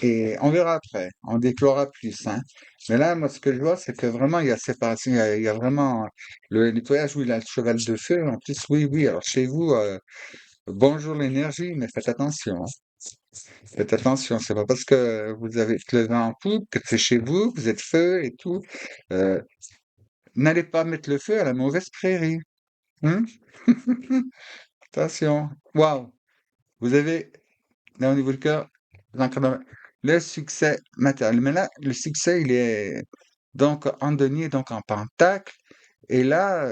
Et on verra après, on déplorera plus, hein. Mais là, moi, ce que je vois, c'est que vraiment, il y a séparation, il y a vraiment le nettoyage où il a le cheval de feu. En plus, oui, oui. Alors chez vous, bonjour l'énergie, mais faites attention, hein. Faites attention, c'est pas parce que vous avez le vent en poupe que c'est chez vous, vous êtes feu et tout. Euh, N'allez pas mettre le feu à la mauvaise prairie. Hein. Attention. Waouh. Vous avez, là au niveau du cœur, le succès matériel. Mais là, le succès, il est donc en denier, donc en pentacle. Et là,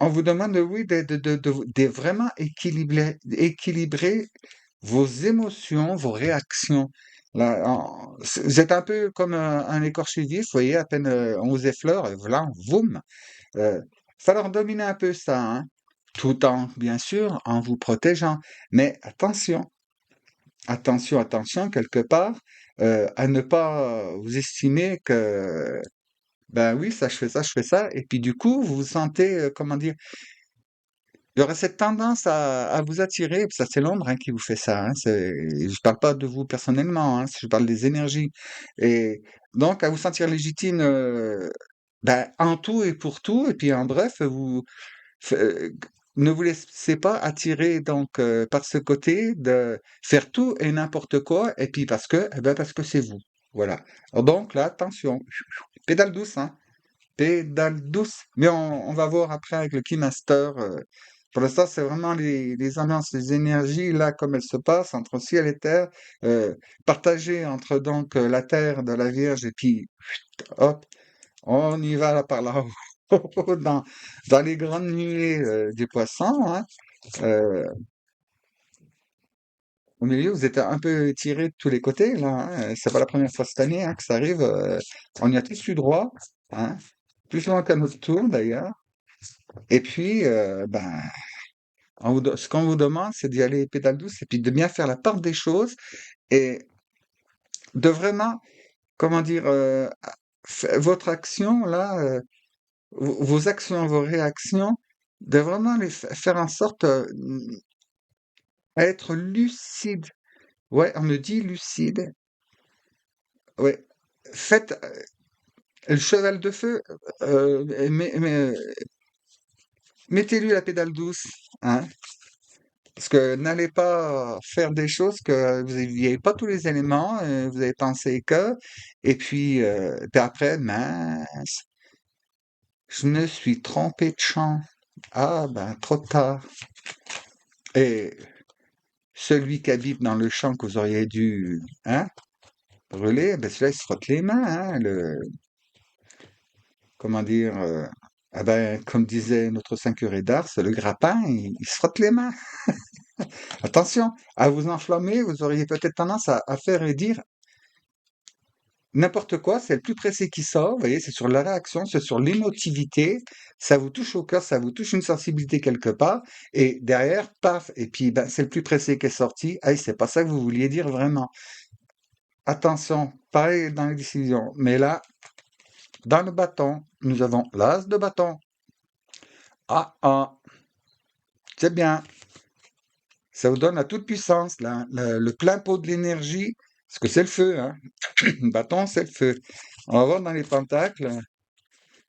on vous demande, oui, de vraiment équilibrer vos émotions, vos réactions. Là, vous êtes un peu comme un écorché vif, vous voyez, à peine on vous effleure, et voilà, voum. Euh, falloir dominer un peu ça, hein, tout en, bien sûr, en vous protégeant. Mais attention, attention, attention, quelque part, à ne pas vous estimer que, ben oui, ça, je fais ça, je fais ça, et puis du coup, vous vous sentez, comment dire, il y aurait cette tendance à vous attirer, puis ça c'est l'ombre hein, qui vous fait ça. Hein, je parle pas de vous personnellement, hein, je parle des énergies. Et donc à vous sentir légitime ben, en tout et pour tout, et puis en bref, ne vous laissez pas attirer donc par ce côté de faire tout et n'importe quoi, et puis parce que c'est vous. Voilà. Alors donc là, attention, pédale douce, hein, pédale douce. Mais on va voir après avec le Keymaster. Pour l'instant, c'est vraiment les ambiances, les énergies, là, comme elles se passent entre ciel et terre, euh, partagées entre donc la terre de la Vierge et puis hop, on y va là par là, dans, dans les grandes nuées du poisson, hein. Euh, Au milieu, vous êtes un peu tiré de tous les côtés, là, hein. C'est pas la première fois cette année hein, que ça arrive. On y a tous eu droit, hein, plus loin qu'à notre tour d'ailleurs. Et puis, ce qu'on vous demande, c'est d'y aller pédale douce et puis de bien faire la part des choses et de vraiment, comment dire, votre action là, vos actions, vos réactions, de vraiment faire en sorte à être lucide. Ouais, on me dit lucide. Ouais. Faites le cheval de feu, mettez-lui la pédale douce, hein. Parce que n'allez pas faire des choses que vous n'aviez pas tous les éléments, vous avez pensé que, et puis après, mince, je me suis trompé de champ. Ah ben, trop tard. Et celui qui habite dans le champ que vous auriez dû, hein, brûler, ben celui-là, il se frotte les mains, hein, comment dire, ah ben, comme disait notre saint curé d'Ars, le grappin, il se frotte les mains. Attention, à vous enflammer, vous auriez peut-être tendance à faire et dire n'importe quoi, c'est le plus pressé qui sort, vous voyez, c'est sur la réaction, c'est sur l'émotivité, ça vous touche au cœur, ça vous touche une sensibilité quelque part, et derrière, paf, et puis ben, c'est le plus pressé qui est sorti, ah, c'est pas ça que vous vouliez dire vraiment. Attention, pareil dans les décisions, mais là, dans le bâton, nous avons l'as de bâton. Ah, ah, c'est bien, ça vous donne la toute puissance, là, le plein pot de l'énergie, parce que c'est le feu, hein. Le bâton, c'est le feu. On va voir dans les pentacles,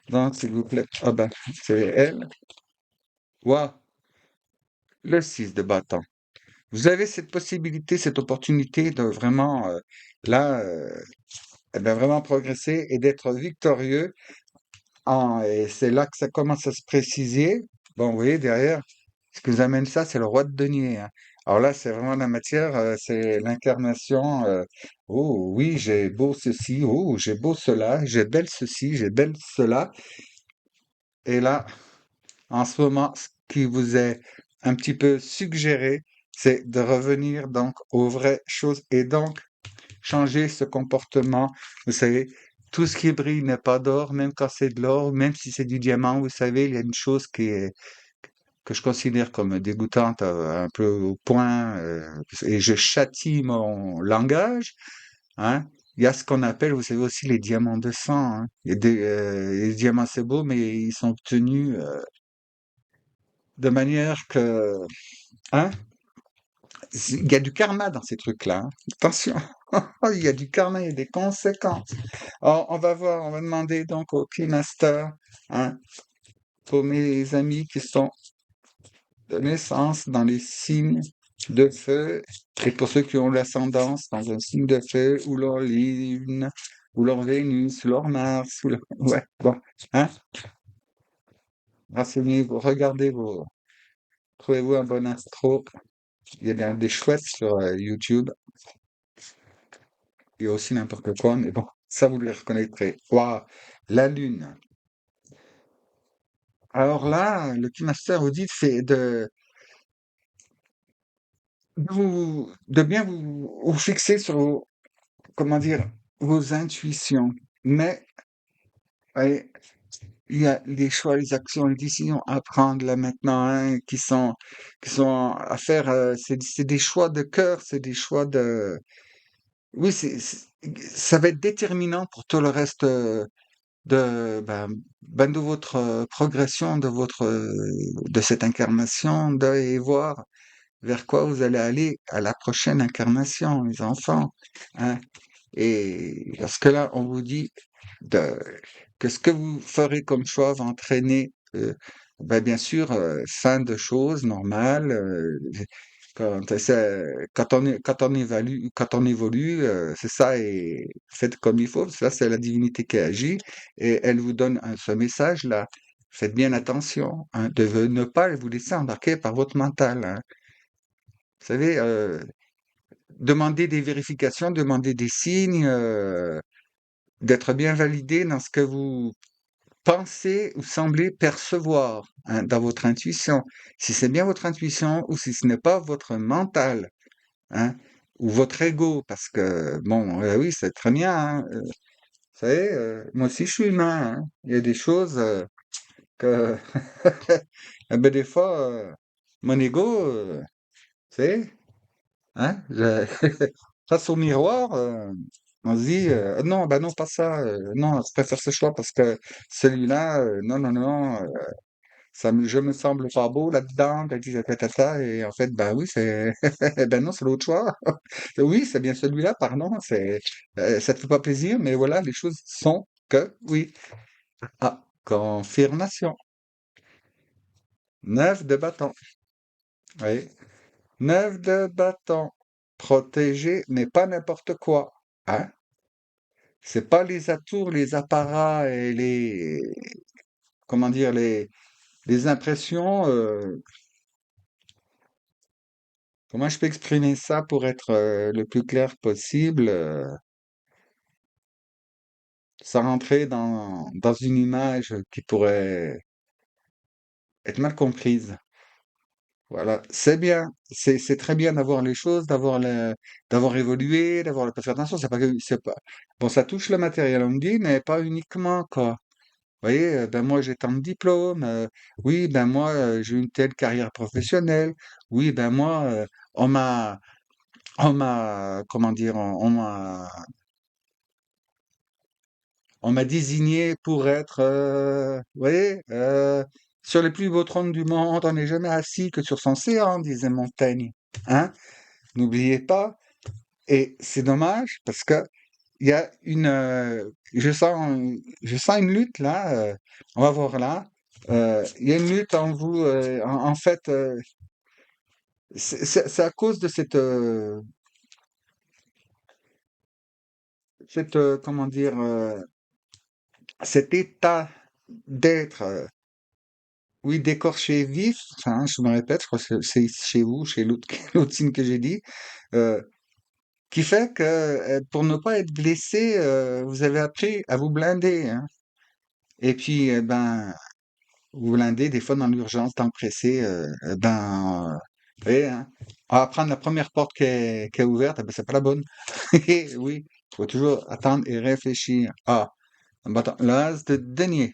donc s'il vous plaît, ah ben, c'est elle. Waouh, le 6 de bâton. Vous avez cette possibilité, cette opportunité de vraiment, là, eh ben, vraiment progresser et d'être victorieux. Et c'est là que ça commence à se préciser. Bon, vous voyez, derrière, ce qui nous amène ça, c'est le roi de denier, hein. Alors là, c'est vraiment la matière, c'est l'incarnation. Oh oui, j'ai beau ceci, oh, j'ai beau cela, j'ai belle ceci, j'ai belle cela. Et là, en ce moment, ce qui vous est un petit peu suggéré, c'est de revenir donc aux vraies choses et donc changer ce comportement. Vous savez, tout ce qui brille n'est pas d'or, même quand c'est de l'or, même si c'est du diamant, vous savez, il y a une chose que je considère comme dégoûtante un peu au point, et je châtie mon langage, hein. Il y a ce qu'on appelle, vous savez aussi, les diamants de sang, hein. Les diamants, c'est beau, mais ils sont obtenus de manière que, hein, il y a du karma dans ces trucs-là, hein. Attention, il y a du karma, il y a des conséquences. Alors, on va voir, on va demander donc au Keymaster, hein, pour mes amis qui sont de naissance dans les signes de feu, et pour ceux qui ont l'ascendance dans un signe de feu, ou leur lune, ou leur Vénus, ou leur Mars, ou leur... Ouais, bon, hein, renseignez-vous, regardez-vous, trouvez-vous un bon astro. Il y a des chouettes sur YouTube. Il y a aussi n'importe quoi, mais bon, ça vous le reconnaîtrez. Waouh, la Lune. Alors là, le Keymaster vous dit c'est de bien vous fixer sur comment dire, vos intuitions. Mais ouais, il y a les choix, les actions, les décisions à prendre là maintenant, hein, qui sont à faire. C'est des choix de cœur, c'est des choix de. Oui, ça va être déterminant pour tout le reste de votre progression, de cette incarnation, et voir vers quoi vous allez aller à la prochaine incarnation, les enfants, hein. Et parce que là, on vous dit de, que ce que vous ferez comme choix va entraîner Ben, bien sûr, fin de choses, normal. Quand on évolue, c'est ça et faites comme il faut. Ça, c'est la divinité qui agit et elle vous donne ce message-là. Faites bien attention, hein, de ne pas vous laisser embarquer par votre mental, hein. Vous savez, demander des vérifications, demander des signes, d'être bien validé dans ce que vous pensez ou semblez percevoir, hein, dans votre intuition. Si c'est bien votre intuition ou si ce n'est pas votre mental, hein, ou votre ego, parce que, bon, oui, c'est très bien, hein, vous savez, moi aussi je suis humain, hein. Il y a des choses que, eh ben, des fois, mon ego, vous savez, hein, face au miroir, on se dit, non, bah non, pas ça, non, je préfère ce choix parce que celui-là, non, non, non, je me semble pas beau là-dedans, et en fait, bah oui, c'est, ben non, c'est l'autre choix. Oui, c'est bien celui-là, pardon, ça te fait pas plaisir, mais voilà, les choses sont que oui. Ah, confirmation. 9 de bâton. Oui. 9 de bâton. Protéger n'est pas n'importe quoi. Hein? C'est pas les atours, les apparats et comment dire, les impressions. Comment je peux exprimer ça pour être le plus clair possible, sans rentrer dans une image qui pourrait être mal comprise. Voilà, c'est bien, c'est très bien d'avoir les choses, d'avoir évolué, d'avoir parce que attention, c'est pas bon, ça touche le matériel, on me dit, mais pas uniquement quoi. Vous voyez, ben moi j'ai tant de diplômes, oui, ben moi j'ai une telle carrière professionnelle, oui, ben moi on m'a comment dire, on m'a désigné pour être, vous voyez, sur les plus beaux trônes du monde, on n'est jamais assis que sur son séant, disait Montaigne. Hein? N'oubliez pas. Et c'est dommage parce que il y a je sens une lutte là. On va voir là. Il y a une lutte en vous. En fait, c'est à cause de comment dire, cet état d'être. Oui, d'écorché vif, enfin, je me répète, je crois que c'est chez vous, chez l'autre l'autre signe que j'ai dit, euh, qui fait que pour ne pas être blessé, vous avez appris à vous blinder, hein. Et puis, ben, vous blindez des fois dans l'urgence, dans le pressé, vous voyez, hein, on va prendre la première porte qui est ouverte, eh ben, c'est pas la bonne. Oui, il faut toujours attendre et réfléchir. Ah, un bâton, l'as de denier,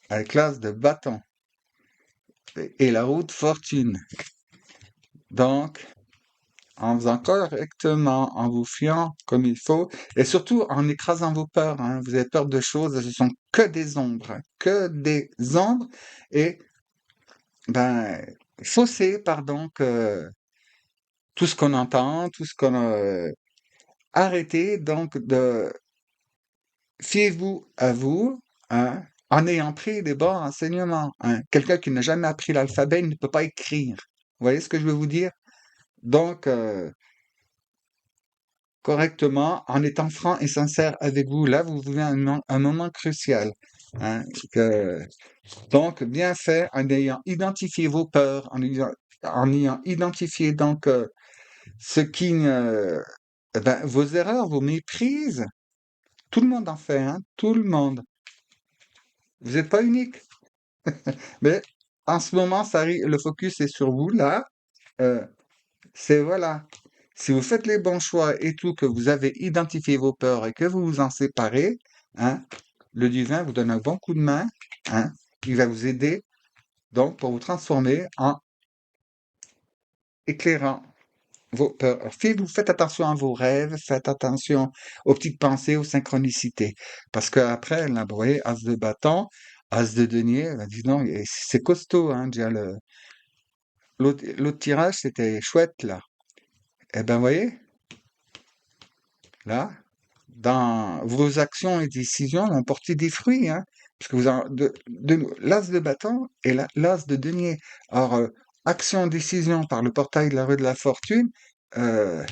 avec l'as de bâton, et la roue de fortune. Donc, en faisant correctement, en vous fiant comme il faut, et surtout en écrasant vos peurs, hein. Vous avez peur de choses, ce sont que des ombres, hein, que des ombres, et ben, fausser, pardon, que tout ce qu'on entend, tout ce qu'on arrêtez donc de fiez-vous à vous, hein, en ayant pris les bons renseignements, hein. Quelqu'un qui n'a jamais appris l'alphabet, il ne peut pas écrire. Vous voyez ce que je veux vous dire? Donc, correctement, en étant franc et sincère avec vous. Là, vous vivez un moment crucial, hein, donc, bien fait en ayant identifié vos peurs, en ayant identifié donc ce qui, ben, vos erreurs, vos méprises. Tout le monde en fait, hein, tout le monde. Vous n'êtes pas unique. Mais en ce moment, le focus est sur vous, là. Euh, c'est voilà. Si vous faites les bons choix et tout, que vous avez identifié vos peurs et que vous vous en séparez, hein, le divin vous donne un bon coup de main, hein, il va vous aider donc pour vous transformer en éclairant vos peurs. Alors, faites attention à vos rêves, faites attention aux petites pensées, aux synchronicités. Parce qu'après, là, vous voyez, as de bâton, as de denier, ben, dis donc, et c'est costaud, hein, déjà l'autre tirage, c'était chouette, là. Eh ben, vous voyez, là, dans vos actions et décisions ont porté des fruits, hein. parce que l'as de bâton et l'as de denier. Alors, action, décision par le portail de la rue de la fortune, euh,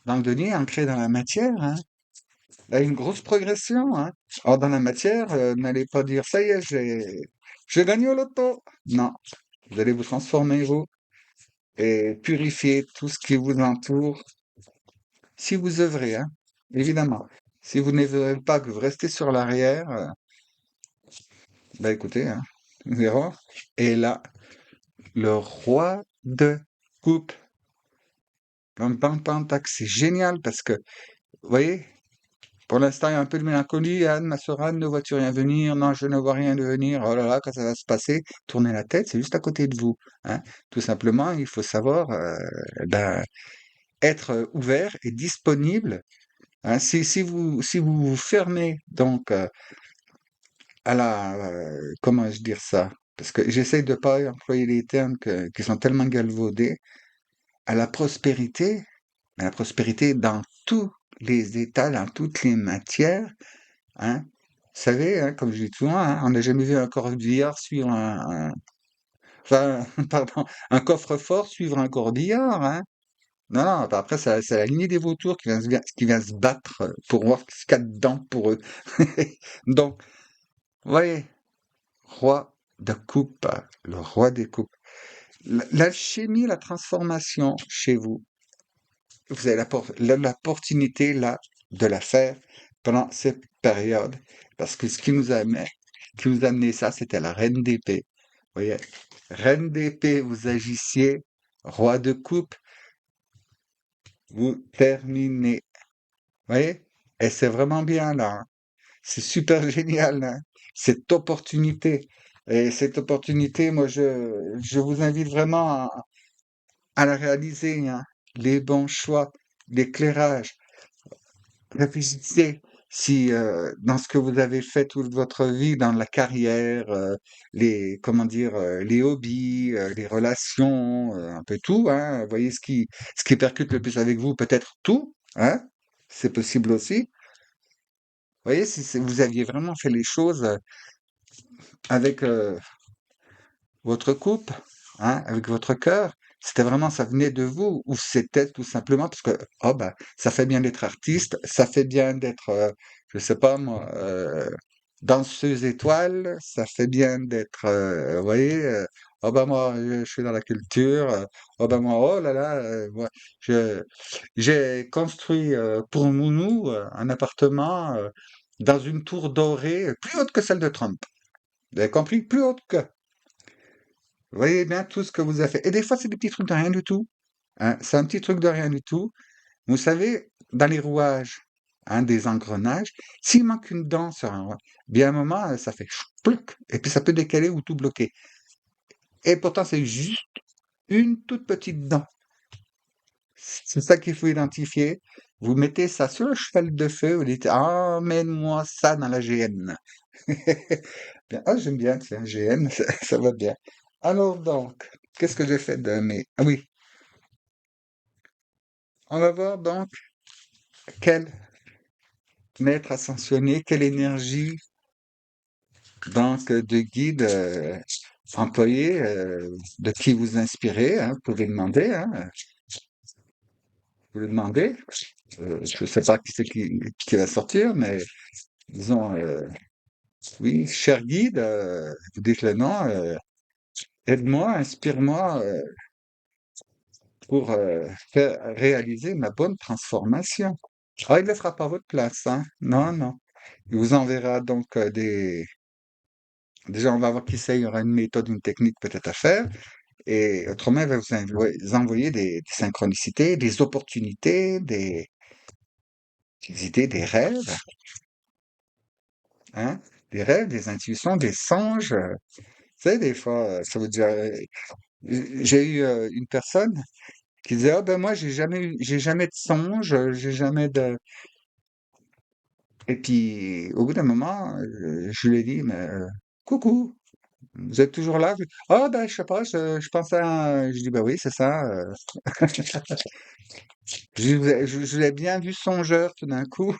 dans le denier, ancré dans la matière, hein. Là, une grosse progression, hein. Alors, dans la matière, n'allez pas dire, ça y est, j'ai gagné au loto. Non, vous allez vous transformer, vous, et purifier tout ce qui vous entoure, si vous œuvrez, hein, évidemment. Si vous n'œuvrez pas, que vous restez sur l'arrière, bah écoutez, hein, vous verrez. Et là, le roi de coupe. Pam, pam, pam, tac, c'est génial parce que, vous voyez, pour l'instant, il y a un peu de mélancolie. Anne, ma sœur Anne, ne vois-tu rien venir? Non, je ne vois rien de venir. Oh là là, quand ça va se passer, tournez la tête, c'est juste à côté de vous, hein. Tout simplement, il faut savoir ben, être ouvert et disponible, hein. Si vous vous fermez donc à la, comment je dire ça? Parce que j'essaie de pas employer les termes qui sont tellement galvaudés, à la prospérité, mais la prospérité dans tous les états, dans toutes les matières, hein. Vous savez, hein, comme je dis souvent, hein, on n'a jamais vu un corbillard suivre enfin, pardon, un coffre-fort suivre un corbillard, hein. Non, non, bah, après, c'est la lignée des vautours qui vient se battre pour voir ce qu'il y a dedans pour eux. Donc, vous voyez, roi de coupe, le roi des coupes. L'alchimie, la transformation chez vous, vous avez l'opportunité là de la faire pendant cette période. Parce que ce qui nous a amené ça, c'était la reine d'épée. Vous voyez, reine d'épée, vous agissiez, roi de coupe, vous terminez. Vous voyez? Et c'est vraiment bien là, hein. C'est super génial, hein, cette opportunité. Et cette opportunité, moi, je vous invite vraiment à la réaliser, hein. Les bons choix, l'éclairage. Réfléchissez si dans ce que vous avez fait toute votre vie, dans la carrière, comment dire, les hobbies, les relations, un peu tout, hein. Vous voyez ce qui percute le plus avec vous, peut-être tout, hein. C'est possible aussi. Vous voyez, si vous aviez vraiment fait les choses avec votre coupe, hein, avec votre cœur, c'était vraiment, ça venait de vous, ou c'était tout simplement parce que, oh bah, ça fait bien d'être artiste, ça fait bien d'être, je sais pas moi, danseuse étoile, ça fait bien d'être, vous voyez, oh bah moi, je suis dans la culture, oh bah moi, oh là là, moi, je, j'ai construit pour nous un appartement dans une tour dorée plus haute que celle de Trump. Vous avez compris? Plus haute que. Vous voyez bien tout ce que vous avez fait. Et des fois, c'est des petits trucs de rien du tout, hein. C'est un petit truc de rien du tout. Vous savez, dans les rouages, hein, des engrenages, s'il manque une dent sur un rouage, bien à un moment, ça fait plouc, et puis ça peut décaler ou tout bloquer. Et pourtant, c'est juste une toute petite dent. C'est ça qu'il faut identifier. Vous mettez ça sur le cheval de feu, vous dites, emmène-moi ça dans la GN. Bien, j'aime bien, c'est un GN, ça va bien. Alors donc, qu'est-ce que j'ai fait de mes... Ah oui, on va voir donc quel maître ascensionné, quelle énergie donc de guide employé, de qui vous inspirez, hein, vous pouvez demander, hein, vous pouvez demander. Je ne sais pas qui c'est qui va sortir, mais disons, oui, cher guide, vous dites le nom, aide-moi, inspire-moi pour faire réaliser ma bonne transformation. Ah, il ne le fera pas à votre place, hein. Non, non. Il vous enverra donc déjà, on va voir qui c'est, il y aura une méthode, une technique peut-être à faire. Et autrement, il va vous envoyer des synchronicités, des opportunités, des idées, des rêves, hein, des rêves, des intuitions, des songes. Tu sais, des fois, ça veut dire, j'ai eu une personne qui disait, ah ben moi, j'ai jamais de songe, j'ai jamais de. Et puis, au bout d'un moment, je lui ai dit, mais coucou, vous êtes toujours là? Ah ben, je sais pas, je pensais à. Je dis, bah oui, c'est ça. Je l'ai bien vu songeur tout d'un coup.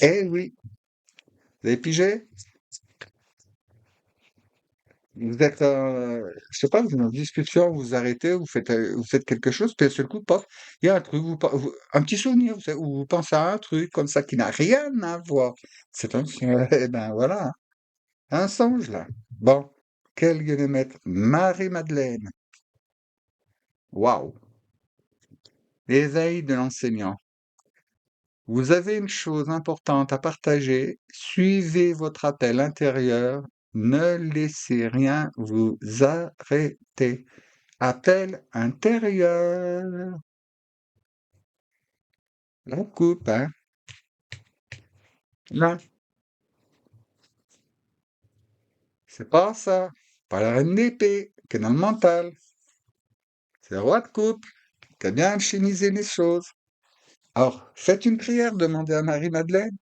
Eh oui, Vous avez pigé? Vous êtes, je sais pas, vous êtes en discussion, vous vous arrêtez, vous faites quelque chose, puis d'un seul coup, paf, il y a un truc, un petit souvenir, vous savez, où vous pensez à un truc comme ça qui n'a rien à voir. C'est un, eh ben voilà, hein, un songe là. Bon, quel lieu de mettre? Marie-Madeleine. Waouh! L'éveil de l'enseignant. Vous avez une chose importante à partager. Suivez votre appel intérieur. Ne laissez rien vous arrêter. Appel intérieur. La coupe, hein. Là, c'est pas ça. Pas la reine d'épée, qui est dans le mental. C'est le roi de coupe, qui a bien alchimisé les choses. Alors, faites une prière, demandez à Marie-Madeleine,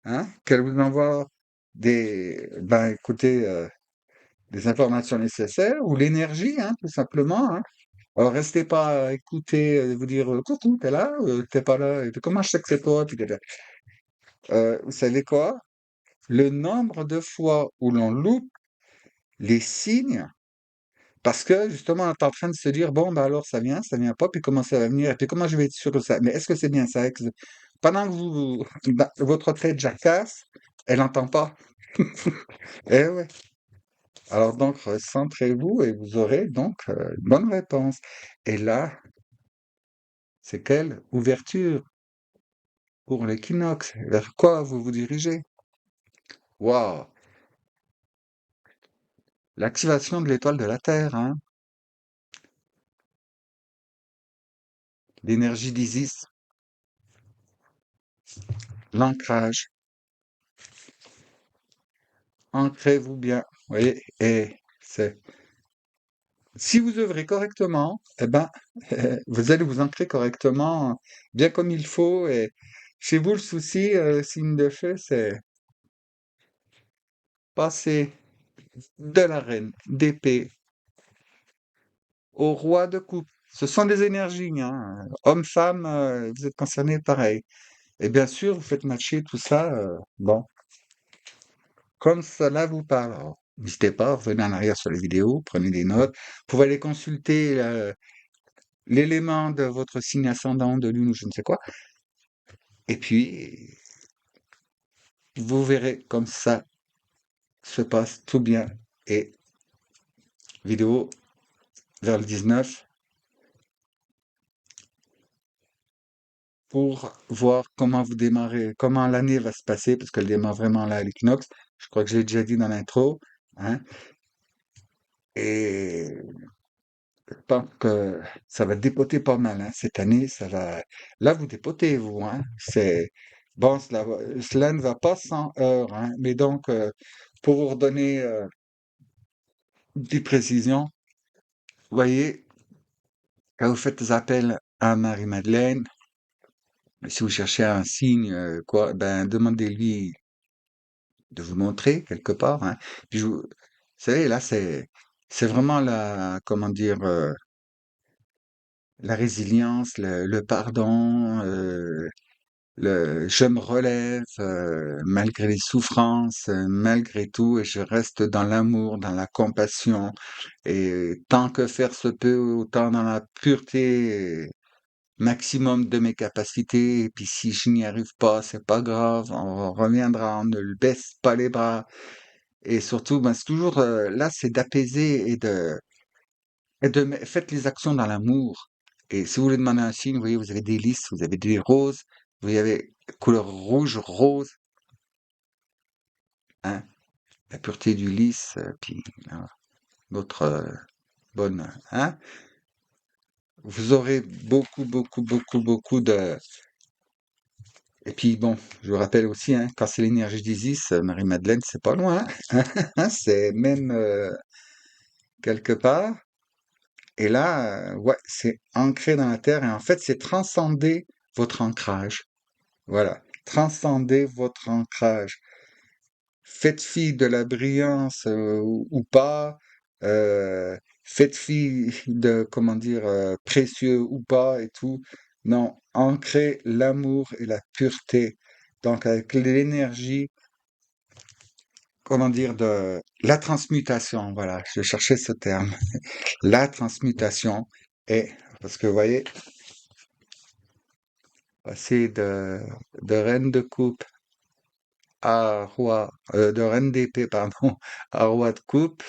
hein, qu'elle vous envoie écoutez, des informations nécessaires ou l'énergie, hein, tout simplement, hein. Alors, restez pas à écouter, vous dire coucou, t'es là, t'es pas là, et puis, comment je sais que c'est toi, puis vous savez quoi? Le nombre de fois où l'on loupe les signes, parce que justement, on est en train de se dire, bon, bah alors ça vient pas, puis comment ça va venir, et puis comment je vais être sûr de ça? Mais est-ce que c'est bien ça? Pendant que votre tête jacasse, elle n'entend pas. Eh ouais. Alors donc, centrez-vous et vous aurez donc une bonne réponse. Et là, c'est quelle ouverture pour l'équinoxe? Vers quoi vous vous dirigez? Waouh! L'activation de l'étoile de la Terre, hein? L'énergie d'Isis, l'ancrage. Ancrez-vous bien. Vous voyez? Et si vous œuvrez correctement, eh ben, vous allez vous ancrer correctement, bien comme il faut. Et chez vous, le souci, signe de feu, c'est passer de la reine d'épée au roi de coupe. Ce sont des énergies, hein. Homme-femme, vous êtes concernés pareil. Et bien sûr, vous faites matcher tout ça, bon, comme cela vous parle. Alors, n'hésitez pas, revenez en arrière sur les vidéos, prenez des notes. Vous pouvez aller consulter l'élément de votre signe ascendant, de lune ou je ne sais quoi. Et puis, vous verrez comme ça se passe tout bien. Et vidéo vers le 19 pour voir comment vous démarrez, comment l'année va se passer, parce qu'elle démarre vraiment là à l'équinoxe. Je crois que je l'ai déjà dit dans l'intro, hein. Et je pense que ça va dépoter pas mal, hein. Cette année, ça va. Là, vous dépotez, vous, hein. C'est bon, cela ne va pas sans heurts, hein. Mais donc, pour vous redonner une petite précision, vous voyez, quand vous faites appel à Marie-Madeleine, si vous cherchez un signe, quoi, ben demandez-lui de vous montrer quelque part, hein. Puis vous savez, là, c'est vraiment la, comment dire, la résilience, le pardon, le je me relève malgré les souffrances, malgré tout, et je reste dans l'amour, dans la compassion, et tant que faire se peut, autant dans la pureté maximum de mes capacités. Et puis si je n'y arrive pas, c'est pas grave, on reviendra, on ne le baisse pas les bras. Et surtout, ben, c'est toujours là, c'est d'apaiser faites les actions dans l'amour. Et si vous voulez demander un signe, vous voyez, vous avez des lys, vous avez des roses, vous avez couleur rouge, rose, hein, la pureté du lys, puis l'autre bonne, hein. Vous aurez beaucoup, beaucoup, beaucoup, beaucoup de. Et puis bon, je vous rappelle aussi, hein, quand c'est l'énergie d'Isis, Marie-Madeleine, c'est pas loin, hein, c'est même quelque part. Et là, ouais, c'est ancré dans la terre et en fait, c'est transcender votre ancrage. Voilà, transcender votre ancrage. Faites fi de la brillance ou pas, faites fi de, comment dire, précieux ou pas et tout. Non, ancrez l'amour et la pureté. Donc, avec l'énergie comment dire, de la transmutation, voilà, je cherchais ce terme. La transmutation est, parce que vous voyez, passer de reine de coupe à roi, de reine d'épée, pardon, à roi de coupe,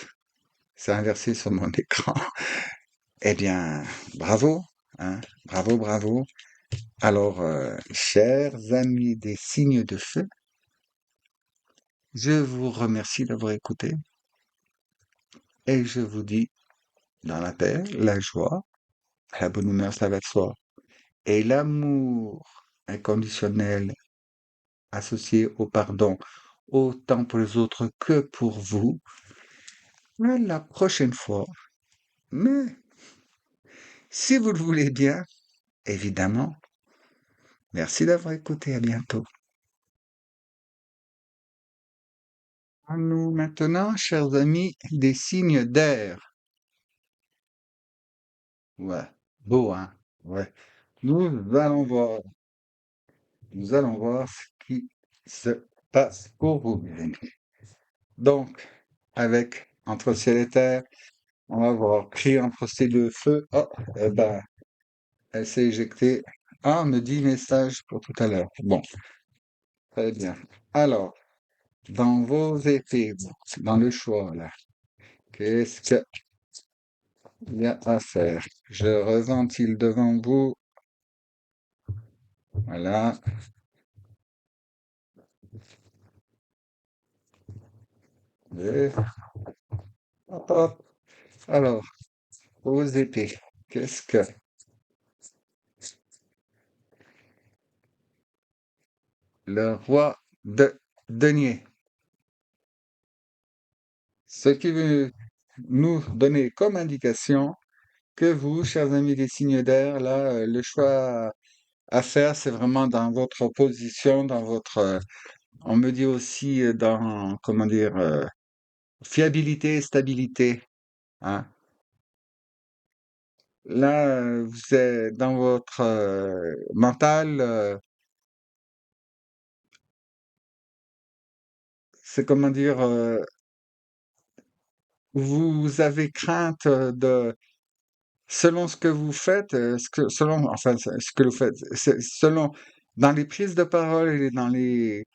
c'est inversé sur mon écran. Eh bien, bravo, hein, bravo, bravo. Alors, chers amis des signes de feu, je vous remercie d'avoir écouté et je vous dis dans la paix, la joie, la bonne humeur, ça va de soi, et l'amour inconditionnel associé au pardon, autant pour les autres que pour vous, mais la prochaine fois. Mais si vous le voulez bien, évidemment, merci d'avoir écouté, à bientôt. À nous maintenant, chers amis, des signes d'air. Ouais, beau, hein? Ouais. Nous allons voir, nous allons voir ce qui se passe pour vous, mes amis. Donc, avec entre ciel et terre, on va voir crier entre ces deux feux. Oh, eh ben, elle s'est éjectée. Ah, on me dit message pour tout à l'heure. Bon, très bien. Alors, dans vos épées, dans le choix, là, qu'est-ce qu'il y a à faire? Je reventile devant vous. Voilà. Et hop, hop. Alors, vos épées, qu'est-ce que le roi de denier? Ce qui veut nous donner comme indication que vous, chers amis des signes d'air, là, le choix à faire, c'est vraiment dans votre position, dans votre, on me dit aussi dans, comment dire, fiabilité et stabilité, hein. Là, vous êtes dans votre mental, c'est comment dire, vous avez crainte de, selon ce que vous faites, selon, enfin, ce que vous faites, selon, dans les prises de parole et dans les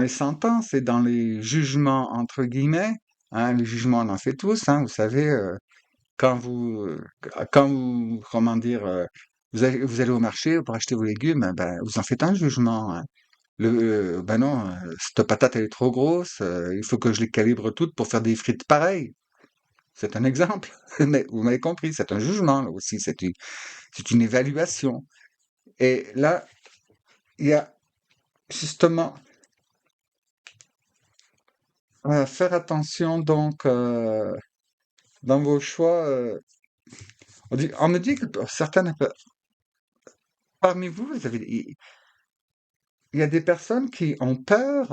sentences et dans les jugements, entre guillemets, hein, les jugements, on en fait tous, hein, vous savez, quand vous, comment dire, vous allez au marché pour acheter vos légumes, ben, vous en faites un jugement, hein. Ben non, cette patate, elle est trop grosse, il faut que je les calibre toutes pour faire des frites pareilles. C'est un exemple, mais vous m'avez compris, c'est un jugement, là aussi, c'est une évaluation. Et là, il y a justement à faire attention, donc, dans vos choix, on me dit que certaines, parmi vous, il y a des personnes qui ont peur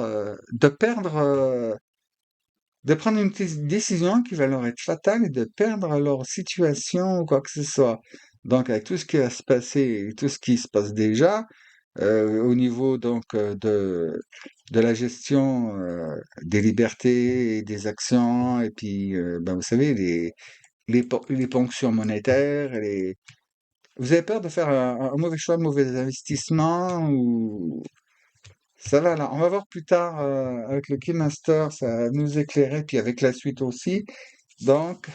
de perdre, de prendre une décision qui va leur être fatale et de perdre leur situation ou quoi que ce soit. Donc, avec tout ce qui va se passer et tout ce qui se passe déjà, au niveau donc de la gestion des libertés et des actions, et puis, ben, vous savez, les ponctions monétaires, vous avez peur de faire un mauvais choix, un mauvais investissement, ou ça va là. On va voir plus tard avec le Keymaster, ça va nous éclairer, puis avec la suite aussi. Donc,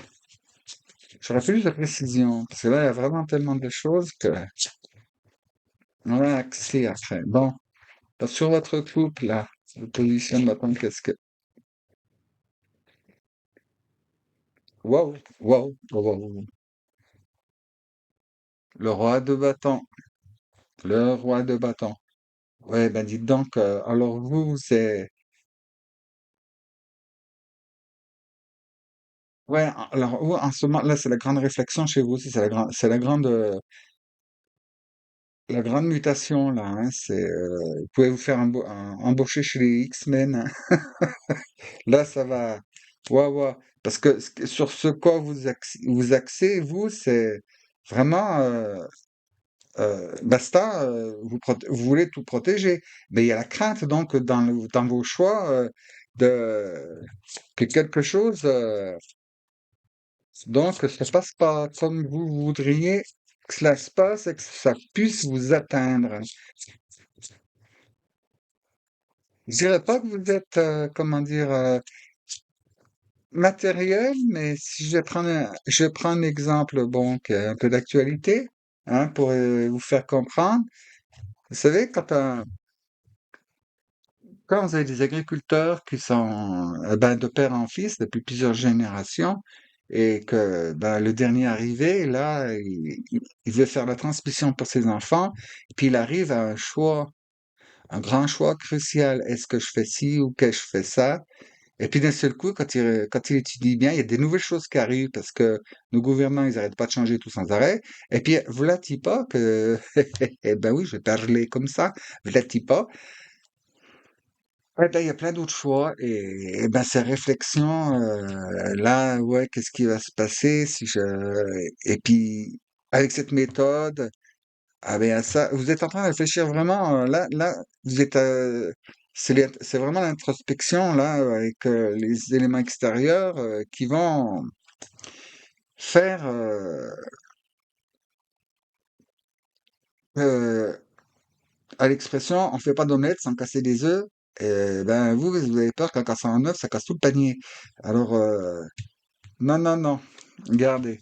j'aurais plus de précision, parce que là, il y a vraiment tellement de choses que on a accès après. Bon, donc, sur votre couple, là, je positionne maintenant, qu'est-ce que... Waouh, waouh, waouh, waouh. Le roi de bâton, le roi de bâton. Ouais, ben dites donc, alors vous, c'est... Ouais, alors vous, en ce moment, là, c'est la grande réflexion chez vous aussi, la grande mutation, là, hein, vous pouvez vous faire embaucher chez les X-Men, hein. Là, ça va. Ouais, ouais. Parce que sur ce quoi vous axez, vous, c'est vraiment, basta, vous voulez tout protéger. Mais il y a la crainte, donc, dans vos choix, de que quelque chose donc se passe pas comme vous voudriez que cela se passe et que ça puisse vous atteindre. Je dirais pas que vous êtes, comment dire, matériel, mais si je prends un exemple, bon, qui est un peu d'actualité, hein, pour vous faire comprendre. Vous savez, quand vous avez des agriculteurs qui sont ben, de père en fils depuis plusieurs générations, et que ben, le dernier arrivé, là, il veut faire la transmission pour ses enfants, et puis il arrive à un choix, un grand choix crucial. Est-ce que je fais ci ou que je fais ça? Et puis d'un seul coup, quand il étudie bien, il y a des nouvelles choses qui arrivent parce que nos gouvernants, ils arrêtent pas de changer tout sans arrêt. Et puis, voilà-t-il pas que, eh ben oui, je vais parler comme ça, voilà-t-il pas. Eh ben, il y a plein d'autres choix et ben ces réflexions, là, ouais, qu'est-ce qui va se passer si je... Et puis, avec cette méthode, ah ben ça, vous êtes en train de réfléchir vraiment, là, vous êtes, c'est vraiment l'introspection, là, avec les éléments extérieurs qui vont faire euh, à l'expression, on fait pas d'omelette sans casser des œufs. Et ben vous avez peur qu'en cassant un œuf, ça casse tout le panier. Alors, non, non, non, regardez,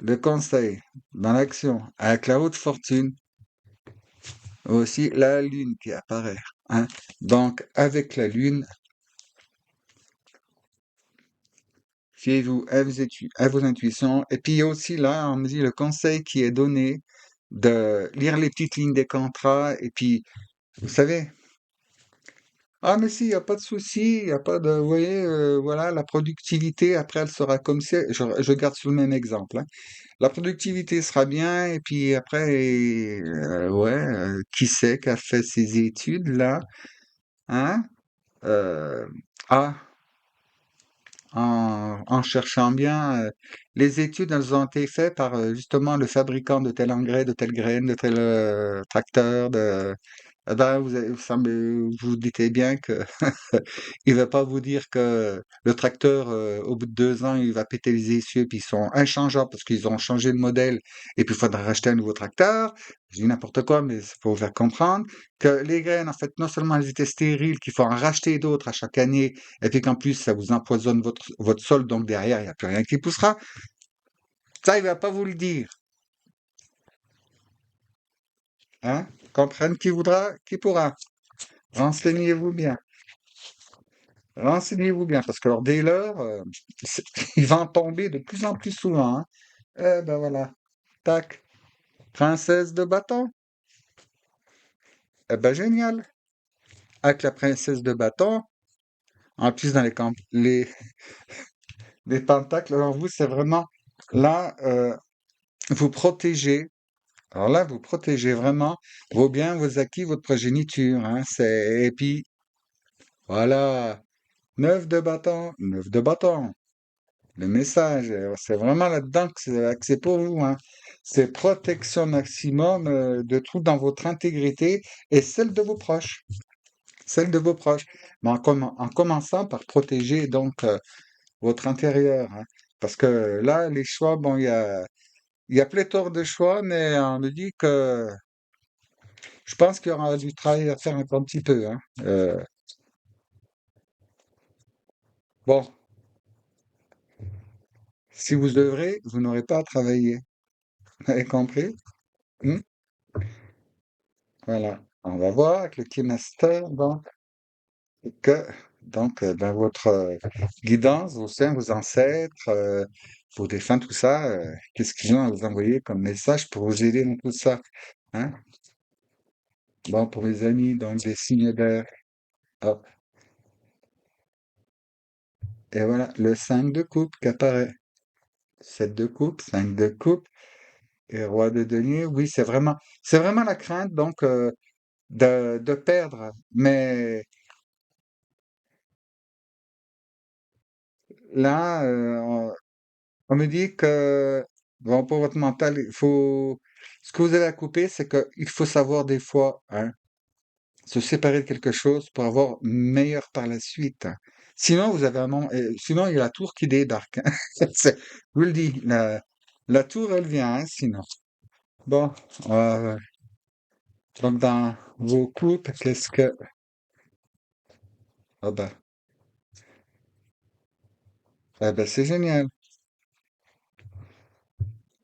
le conseil dans l'action, avec la haute fortune, aussi la lune qui apparaît. Hein. Donc, avec la lune, fiez-vous à vos intuitions. Et puis, il y a aussi là, on me dit le conseil qui est donné de lire les petites lignes des contrats. Et puis, vous savez, ah, mais si, il n'y a pas de souci, il n'y a pas de, vous voyez, voilà, la productivité, après, elle sera comme si, je garde sur le même exemple, hein. La productivité sera bien, et puis après, ouais, qui c'est qui a fait ces études là, hein? Euh, ah, en cherchant bien, les études, elles ont été faites par justement le fabricant de tel engrais, de telle graine, de tel tracteur, eh ben, vous vous doutez bien que il va pas vous dire que le tracteur, au bout de 2 ans, il va péter les essieux, puis ils sont inchangeables parce qu'ils ont changé de modèle, et puis il faudra racheter un nouveau tracteur. Je dis n'importe quoi, mais c'est pour vous faire comprendre que les graines, en fait, non seulement elles étaient stériles, qu'il faut en racheter d'autres à chaque année, et puis qu'en plus, ça vous empoisonne votre sol, donc derrière, il n'y a plus rien qui poussera. Ça, il va pas vous le dire, hein? Comprenne qui voudra, qui pourra. Renseignez-vous bien. Renseignez-vous bien, parce que alors, dès lors, c'est- il va en tomber de plus en plus souvent, hein. Eh ben voilà. Tac. Princesse de bâton. Eh ben génial. Avec la princesse de bâton, en plus dans les pentacles, alors vous, c'est vraiment là, vous protégez. Alors là, vous protégez vraiment vos biens, vos acquis, votre progéniture, hein. Et puis, voilà. Neuf de bâton, neuf de bâton. Le message, c'est vraiment là-dedans que c'est pour vous, hein. C'est protection maximum de tout dans votre intégrité et celle de vos proches. Celle de vos proches. Mais en commençant par protéger donc votre intérieur, hein. Parce que là, les choix, bon, il y a pléthore de choix, mais on me dit que je pense qu'il y aura du travail à faire un petit peu, hein. Bon, si vous œuvrez, vous n'aurez pas à travailler. Vous avez compris? Hmm. Voilà. On va voir avec le Kinester, donc, que ben, votre guidance, vos saints, vos ancêtres, vos défunts, tout ça, qu'est-ce qu'ils ont à vous envoyer comme message pour vous aider dans tout ça? Hein? Bon, pour les amis, donc des signes d'air. Hop. Et voilà, le 5 de coupe qui apparaît. 7 de coupe, 5 de coupe et roi de denier. Oui, c'est vraiment la crainte, donc, de perdre. Mais là, on me dit que, bon, pour votre mental, ce que vous avez à couper, c'est qu'il faut savoir des fois, hein, se séparer de quelque chose pour avoir meilleur par la suite, hein. Sinon, vous avez sinon, il y a la tour qui débarque, hein. Je vous le dis, la tour, elle vient, hein, sinon. Bon, euh, donc dans vos couples, qu'est-ce que... Ah ben, ah ben, c'est génial.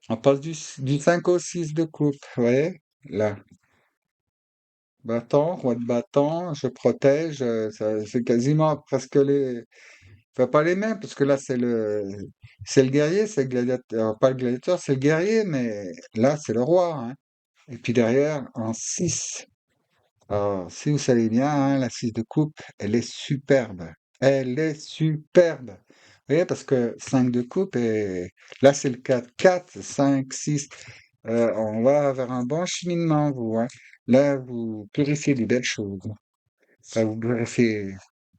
On passe du 5 au 6 de coupe, vous voyez? Là, bâton, roi de bâton, je protège, c'est quasiment presque les... Enfin, pas les mêmes, parce que là, c'est le guerrier, c'est le gladiateur, pas le gladiateur, c'est le guerrier, mais là, c'est le roi, hein. Et puis derrière, en 6. Alors, si vous savez bien, hein, la 6 de coupe, elle est superbe. Elle est superbe. Vous voyez, parce que 5 de coupe, et là, c'est le 4. 4, 5, 6. On va vers un bon cheminement, vous, hein. Là, vous purifiez des belles choses. Ça vous purifiez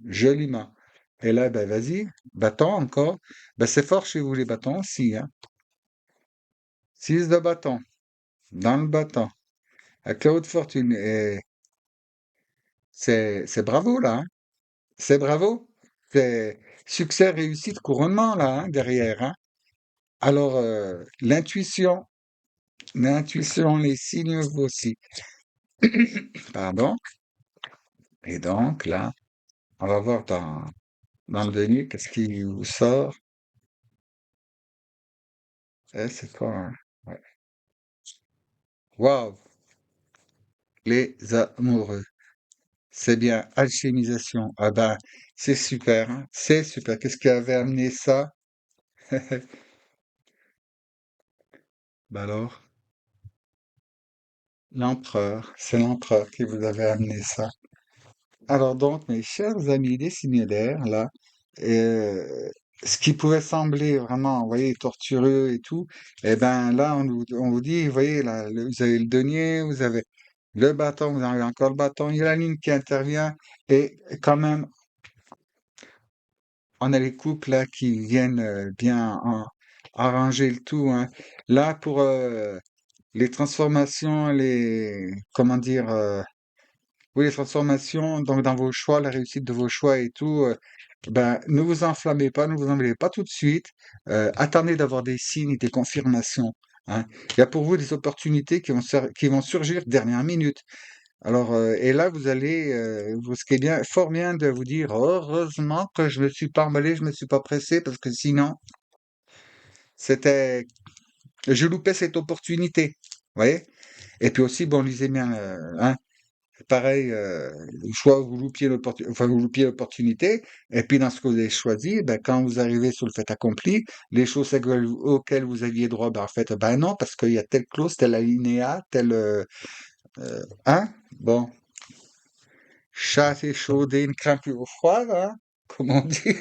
joliment. Et là, ben, vas-y, bâton encore. Ben, c'est fort chez vous, les bâtons aussi, hein. 6 de bâton, dans le bâton. Avec la haute fortune. Et c'est bravo, là, hein. C'est bravo. C'est succès, réussite, couronnement, là, hein, derrière, hein. Alors, l'intuition, les signes vous aussi. Pardon. Et donc, là, on va voir dans le denier, qu'est-ce qui vous sort. Eh, c'est fort, hein. Ouais. Waouh, les amoureux. C'est bien, alchimisation. Ah ben, c'est super, hein. C'est super. Qu'est-ce qui avait amené ça? Ben alors, l'empereur. C'est l'empereur qui vous avait amené ça. Alors donc, mes chers amis des signalaires, là, euh, ce qui pouvait sembler vraiment, vous voyez, tortureux et tout, eh ben là, on vous dit, vous voyez, là, vous avez le denier, vous avez le bâton, vous avez encore le bâton, il y a la ligne qui intervient, et quand même, on a les couples là qui viennent bien arranger le tout, hein. Là, pour les transformations, comment dire, oui, les transformations, donc dans vos choix, la réussite de vos choix et tout, ben, ne vous enflammez pas, ne vous emballez pas tout de suite. Attendez d'avoir des signes, des confirmations, hein. Il y a pour vous des opportunités qui vont surgir dernière minute. Alors, et là, ce qui est bien, fort bien de vous dire, heureusement que je me suis pas emballé, je me suis pas pressé, parce que sinon, c'était, je loupais cette opportunité. Vous voyez? Et puis aussi, bon, lisez bien, hein. Pareil, soit vous loupiez l'opportunité, et puis dans ce que vous avez choisi, ben, quand vous arrivez sur le fait accompli, les choses auxquelles vous aviez droit, ben, en fait, ben non, parce qu'il y a telle clause, tel alinéa, hein? Bon, chasse échaudée ne craint plus au froid, hein? Comme on dit.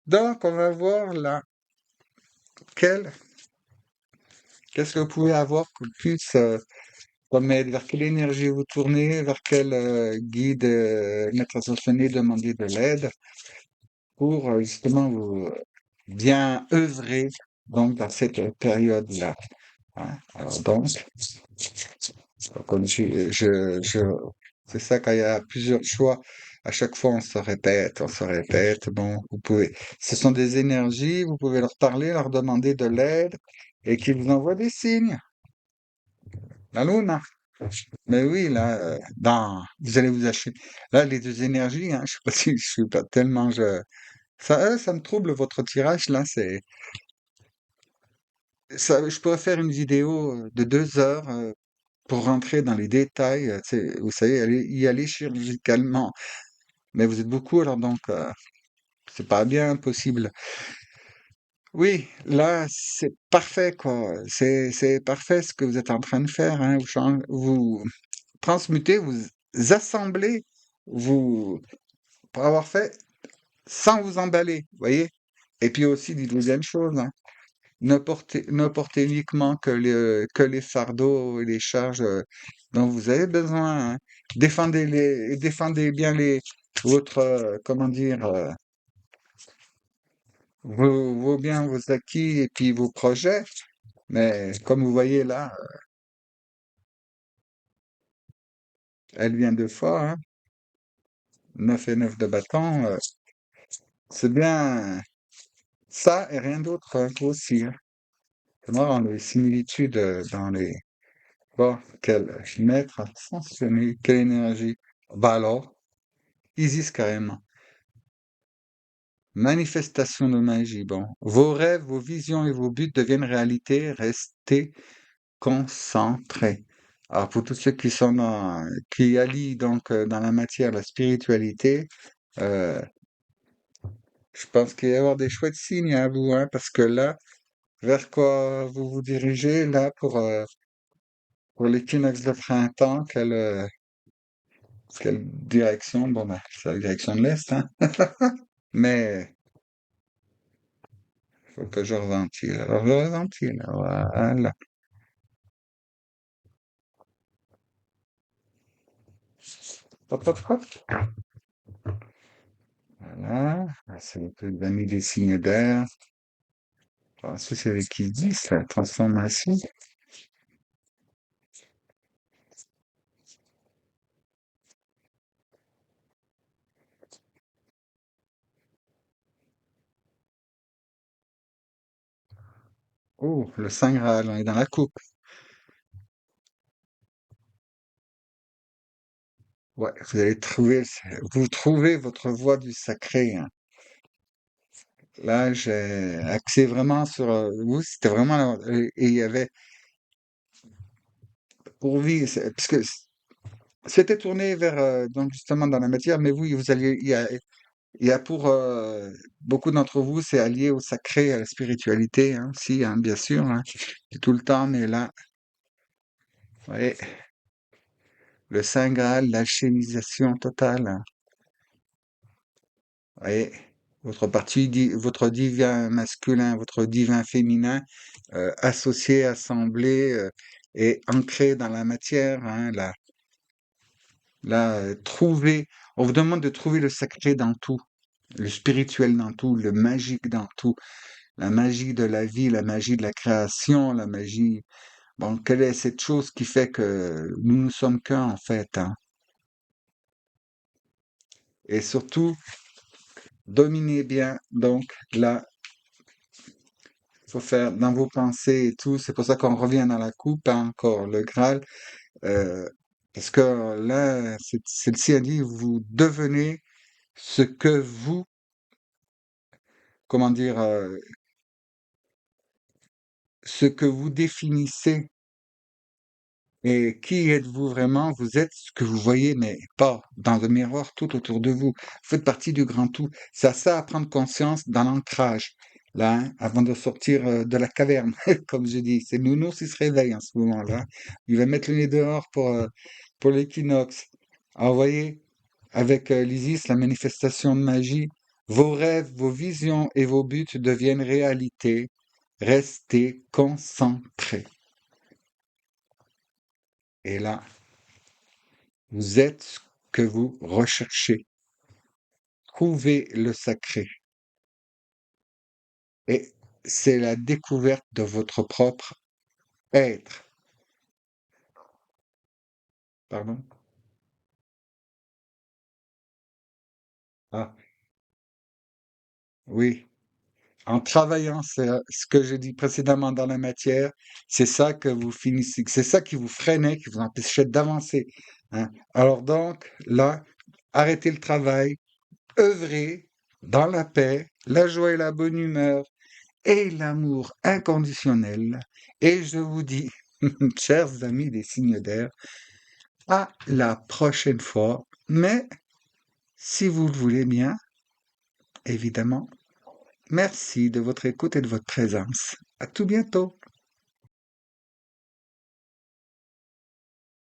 Donc, on va voir là, quel, qu'est-ce que vous pouvez avoir comme plus, comme aide, vers quelle énergie vous tournez, vers quel guide, maître ascensionné demander de l'aide pour justement vous bien œuvrer donc dans cette période-là, hein. Alors donc, comme c'est ça quand il y a plusieurs choix, à chaque fois on se répète. Bon, vous pouvez, ce sont des énergies, vous pouvez leur parler, leur demander de l'aide et qu'ils vous envoient des signes. La lune. Mais oui, là, vous allez vous acheter. Là, les deux énergies, hein, je sais pas si je suis pas tellement, ça me trouble votre tirage, là, je pourrais faire une vidéo de 2 heures pour rentrer dans les détails, vous savez, y aller chirurgicalement. Mais vous êtes beaucoup, alors donc, c'est pas bien possible. Oui, là, c'est parfait, quoi. C'est parfait ce que vous êtes en train de faire, hein. Vous transmutez, vous assemblez, vous, pour avoir fait sans vous emballer, vous voyez? Et puis aussi, des deuxième chose, hein, ne portez uniquement que les fardeaux et les charges dont vous avez besoin, hein. Défendez bien votre, comment dire, vos biens, vos acquis et puis vos projets. Mais comme vous voyez là, elle vient 2 fois, hein, 9 et 9 de bâton. C'est bien ça et rien d'autre aussi, hein. C'est marrant, les similitudes dans les... Bon, quel maître ascensionné, quelle énergie. Bah alors, Isis carrément. Manifestation de magie. Bon, vos rêves, vos visions et vos buts deviennent réalité. Restez concentrés. Alors pour tous ceux qui sont qui allient donc dans la matière la spiritualité, euh, je pense qu'il va y avoir des chouettes signes à vous, hein, parce que là, vers quoi vous vous dirigez là pour l'équinoxe de printemps, quelle direction? Bon ben, c'est la direction de l'Est, hein. Mais faut que je reventile. Alors je reventile. Voilà. Hop, hop, hop. Voilà. Ah, c'est un peu mis des signes d'air. Ensuite, c'est avec qui dit la transformation. Oh, le Saint Graal, on est dans la coupe. Ouais, vous trouvez votre voie du sacré, hein. Là, j'ai axé vraiment sur vous, c'était vraiment et il y avait pour vivre, parce que c'était tourné vers donc justement dans la matière, mais vous, vous alliez, il y a pour beaucoup d'entre vous, c'est allié au sacré, à la spiritualité, hein, aussi, hein, bien sûr, hein, c'est tout le temps, mais là, ouais, le Saint Graal, l'alchimisation totale, hein, ouais, votre divin masculin, votre divin féminin, associé, assemblé et ancré dans la matière, hein, on vous demande de trouver le sacré dans tout, le spirituel dans tout, le magique dans tout. La magie de la vie, la magie de la création, la magie. Bon, quelle est cette chose qui fait que nous ne sommes qu'un, en fait, hein? Et surtout, dominez bien, donc, là, faut faire dans vos pensées et tout. C'est pour ça qu'on revient dans la coupe, hein, encore, le Graal. euh, Parce que là, celle-ci a dit, vous devenez ce que vous, comment dire, ce que vous définissez. Et qui êtes-vous vraiment? Vous êtes ce que vous voyez, mais pas dans le miroir tout autour de vous. Vous faites partie du grand tout. C'est à ça à prendre conscience dans l'ancrage, là, hein, avant de sortir de la caverne, comme je dis. C'est Nounou qui se réveille en ce moment-là. Il va mettre le nez dehors pour l'équinoxe. Alors, vous voyez, avec l'Isis, la manifestation de magie, vos rêves, vos visions et vos buts deviennent réalité. Restez concentrés. Et là, vous êtes ce que vous recherchez. Trouvez le sacré. Et c'est la découverte de votre propre être. Pardon? Ah, oui. En travaillant ce que j'ai dit précédemment dans la matière, c'est ça que vous finissez, c'est ça qui vous freinait, qui vous empêchait d'avancer, hein. Alors donc, là, arrêtez le travail, œuvrez dans la paix, la joie et la bonne humeur et l'amour inconditionnel. Et je vous dis, chers amis des signes d'air, à la prochaine fois. Mais si vous le voulez bien, évidemment, merci de votre écoute et de votre présence. À tout bientôt,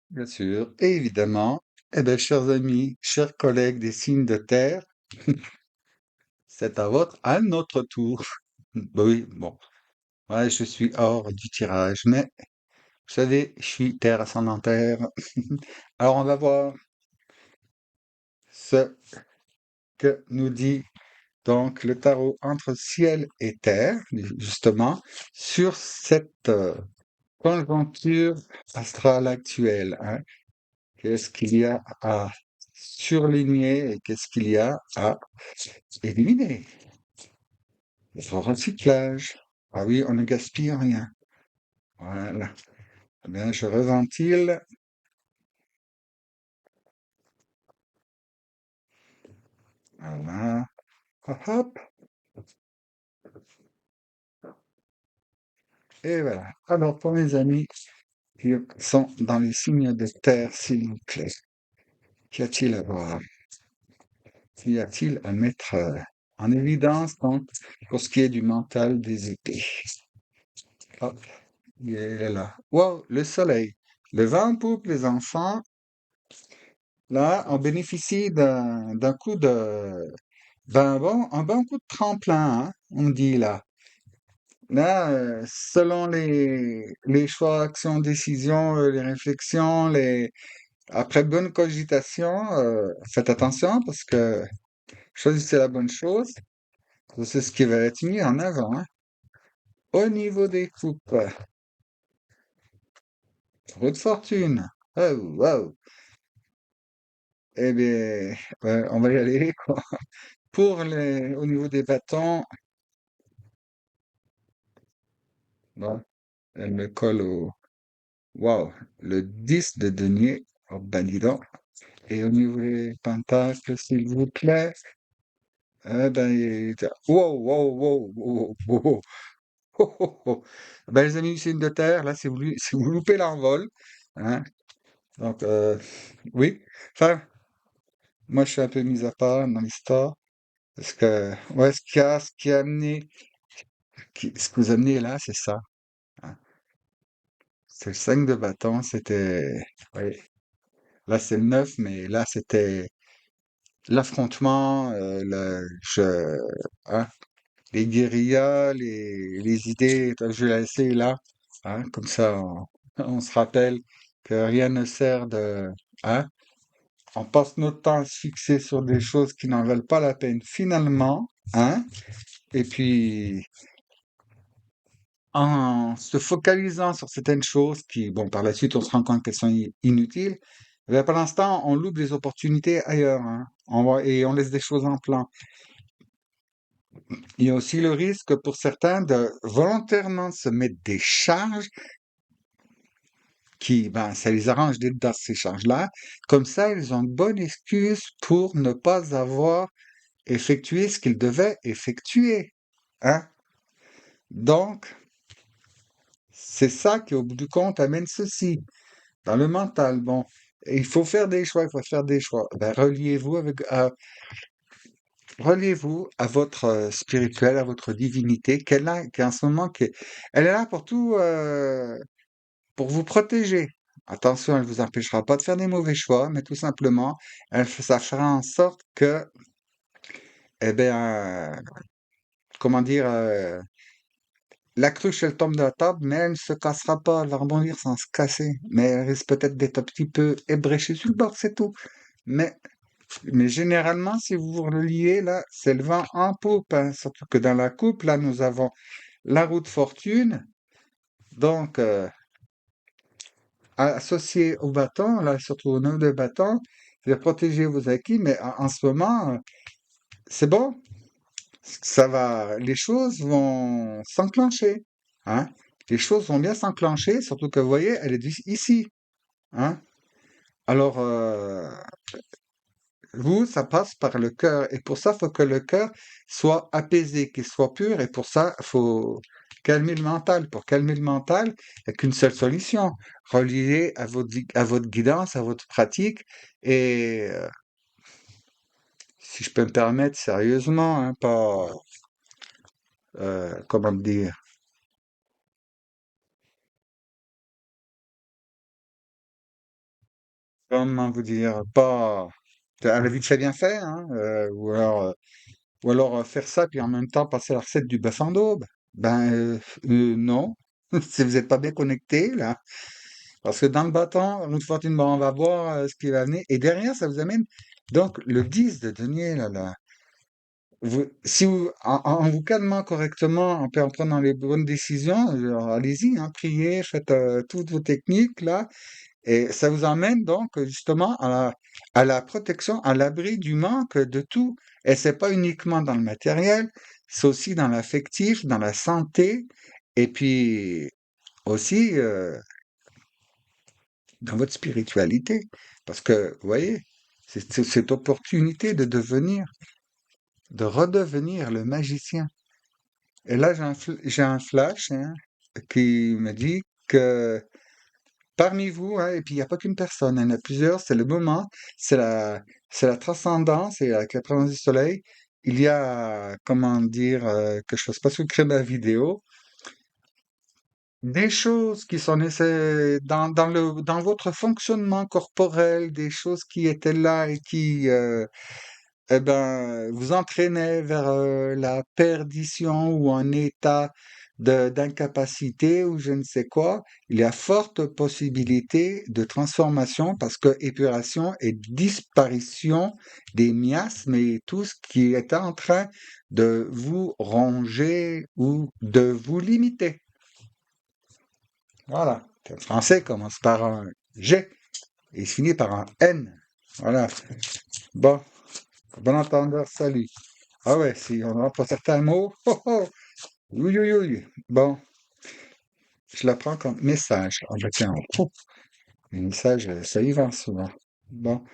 bien sûr. Et évidemment, eh bien, chers amis, chers collègues des signes de terre, c'est à notre tour. Bah oui, bon, ouais, je suis hors du tirage, mais vous savez, je suis terre ascendant-terre. Alors, on va voir ce que nous dit donc le tarot entre ciel et terre, justement, sur cette conjoncture astrale actuelle, hein. Qu'est-ce qu'il y a à surligner et qu'est-ce qu'il y a à éliminer? Le recyclage. Ah oui, on ne gaspille rien. Voilà. Eh bien, je reventile. Voilà. Hop, hop. Et voilà. Alors, pour mes amis qui sont dans les signes de terre, s'il vous plaît, qu'y a-t-il à voir? Qu'y a-t-il à mettre en évidence, donc, pour ce qui est du mental des épées? Hop, il est là. Wow, le soleil. Le vent en poupe, les enfants. Là, on bénéficie d'un coup un bon coup de tremplin, hein, on dit là. Là, selon les choix, actions, décisions, les réflexions, après bonne cogitation, faites attention parce que choisissez la bonne chose. C'est ce qui va être mis en avant, hein. Au niveau des coupes, roue de fortune. Oh, wow. Eh bien, on va y aller, quoi. Au niveau des bâtons, bon, elle me colle au, wow, le 10 de denier. Oh, ben dis donc. Et au niveau des pentacles, s'il vous plaît, ben, wow, wow, wow, wow, wow, wow. Oh, oh, oh. Ben, les amis du signe de terre, là, si vous loupez l'envol, hein, donc, oui, enfin, moi, je suis un peu mis à part dans l'histoire, parce que, ouais, ce qui a amené, ce que vous amenez là, c'est ça, hein. C'est le 5 de bâton, c'était, oui, là, c'est le 9, mais là, c'était l'affrontement, hein, les guérillas, les idées, je vais laisser là, hein, comme ça on se rappelle que rien ne sert hein, on passe notre temps à se fixer sur des choses qui n'en valent pas la peine finalement, hein, et puis en se focalisant sur certaines choses qui, bon, par la suite on se rend compte qu'elles sont inutiles, eh bien, pour l'instant on loupe des opportunités ailleurs, hein, et on laisse des choses en plan. Il y a aussi le risque pour certains de volontairement se mettre des charges qui, ben, ça les arrange d'être dans ces charges-là. Comme ça, ils ont une bonne excuse pour ne pas avoir effectué ce qu'ils devaient effectuer, hein. Donc, c'est ça qui, au bout du compte, amène ceci. Dans le mental, bon, il faut faire des choix, il faut faire des choix. Ben, reliez-vous à votre spirituel, à votre divinité, qui en ce moment, elle est là pour tout, pour vous protéger. Attention, elle ne vous empêchera pas de faire des mauvais choix, mais tout simplement, ça fera en sorte que, eh bien, comment dire, la cruche, elle tombe de la table, mais elle ne se cassera pas, elle va rebondir sans se casser. Mais elle risque peut-être d'être un petit peu ébréchée sur le bord, c'est tout. Mais, mais généralement, si vous vous reliez, là, c'est le vent en poupe, hein. Surtout que dans la coupe, là, nous avons la roue de fortune. Donc, associé au bâton, là, surtout au nœud de bâton, c'est de protéger vos acquis, mais en ce moment, c'est bon, les choses vont s'enclencher, hein. Les choses vont bien s'enclencher, surtout que vous voyez, elle est ici, hein. Alors, vous, ça passe par le cœur, et pour ça, il faut que le cœur soit apaisé, qu'il soit pur, et pour ça, il faut calmer le mental. Pour calmer le mental, il n'y a qu'une seule solution, relier à votre guidance, à votre pratique, et si je peux me permettre, sérieusement, hein, pas, comment dire, comment vous dire, pas, à la vite fait bien fait, hein, ou alors faire ça, puis en même temps passer la recette du bœuf en daube. Ben non, si vous n'êtes pas bien connecté là, parce que dans le bâton, une fortune, bon, on va voir ce qui va venir. Et derrière, ça vous amène donc le 10 de denier là. Si vous, en vous calmant correctement, en prenant les bonnes décisions, alors allez-y, hein, priez, faites toutes vos techniques là, Et ça vous emmène donc justement à la protection, à l'abri du manque de tout. Et c'est pas uniquement dans le matériel, c'est aussi dans l'affectif, dans la santé, et puis aussi dans votre spiritualité. Parce que, vous voyez, c'est cette opportunité de devenir, de redevenir le magicien. Et là, j'ai un flash hein, qui me dit que parmi vous, hein, et puis il n'y a pas qu'une personne, il y en a plusieurs, c'est le moment, c'est la transcendance, et avec la présence du soleil, il y a, comment dire, que je fasse pas secret ma vidéo, des choses qui sont nécessaires dans votre fonctionnement corporel, des choses qui étaient là et qui, eh ben, vous entraînait vers la perdition ou un état d'incapacité ou je ne sais quoi, il y a forte possibilité de transformation parce que épuration et disparition des miasmes et tout ce qui est en train de vous ronger ou de vous limiter. Voilà. Le français commence par un G et il se finit par un N. Voilà. Bon, bon entendeur, salut. Ah ouais, si on rentre certains mots, oh oh, oui, oui, oui. Bon, je la prends comme message. Ah bah tiens, oh, les messages, ça y va souvent. Bon,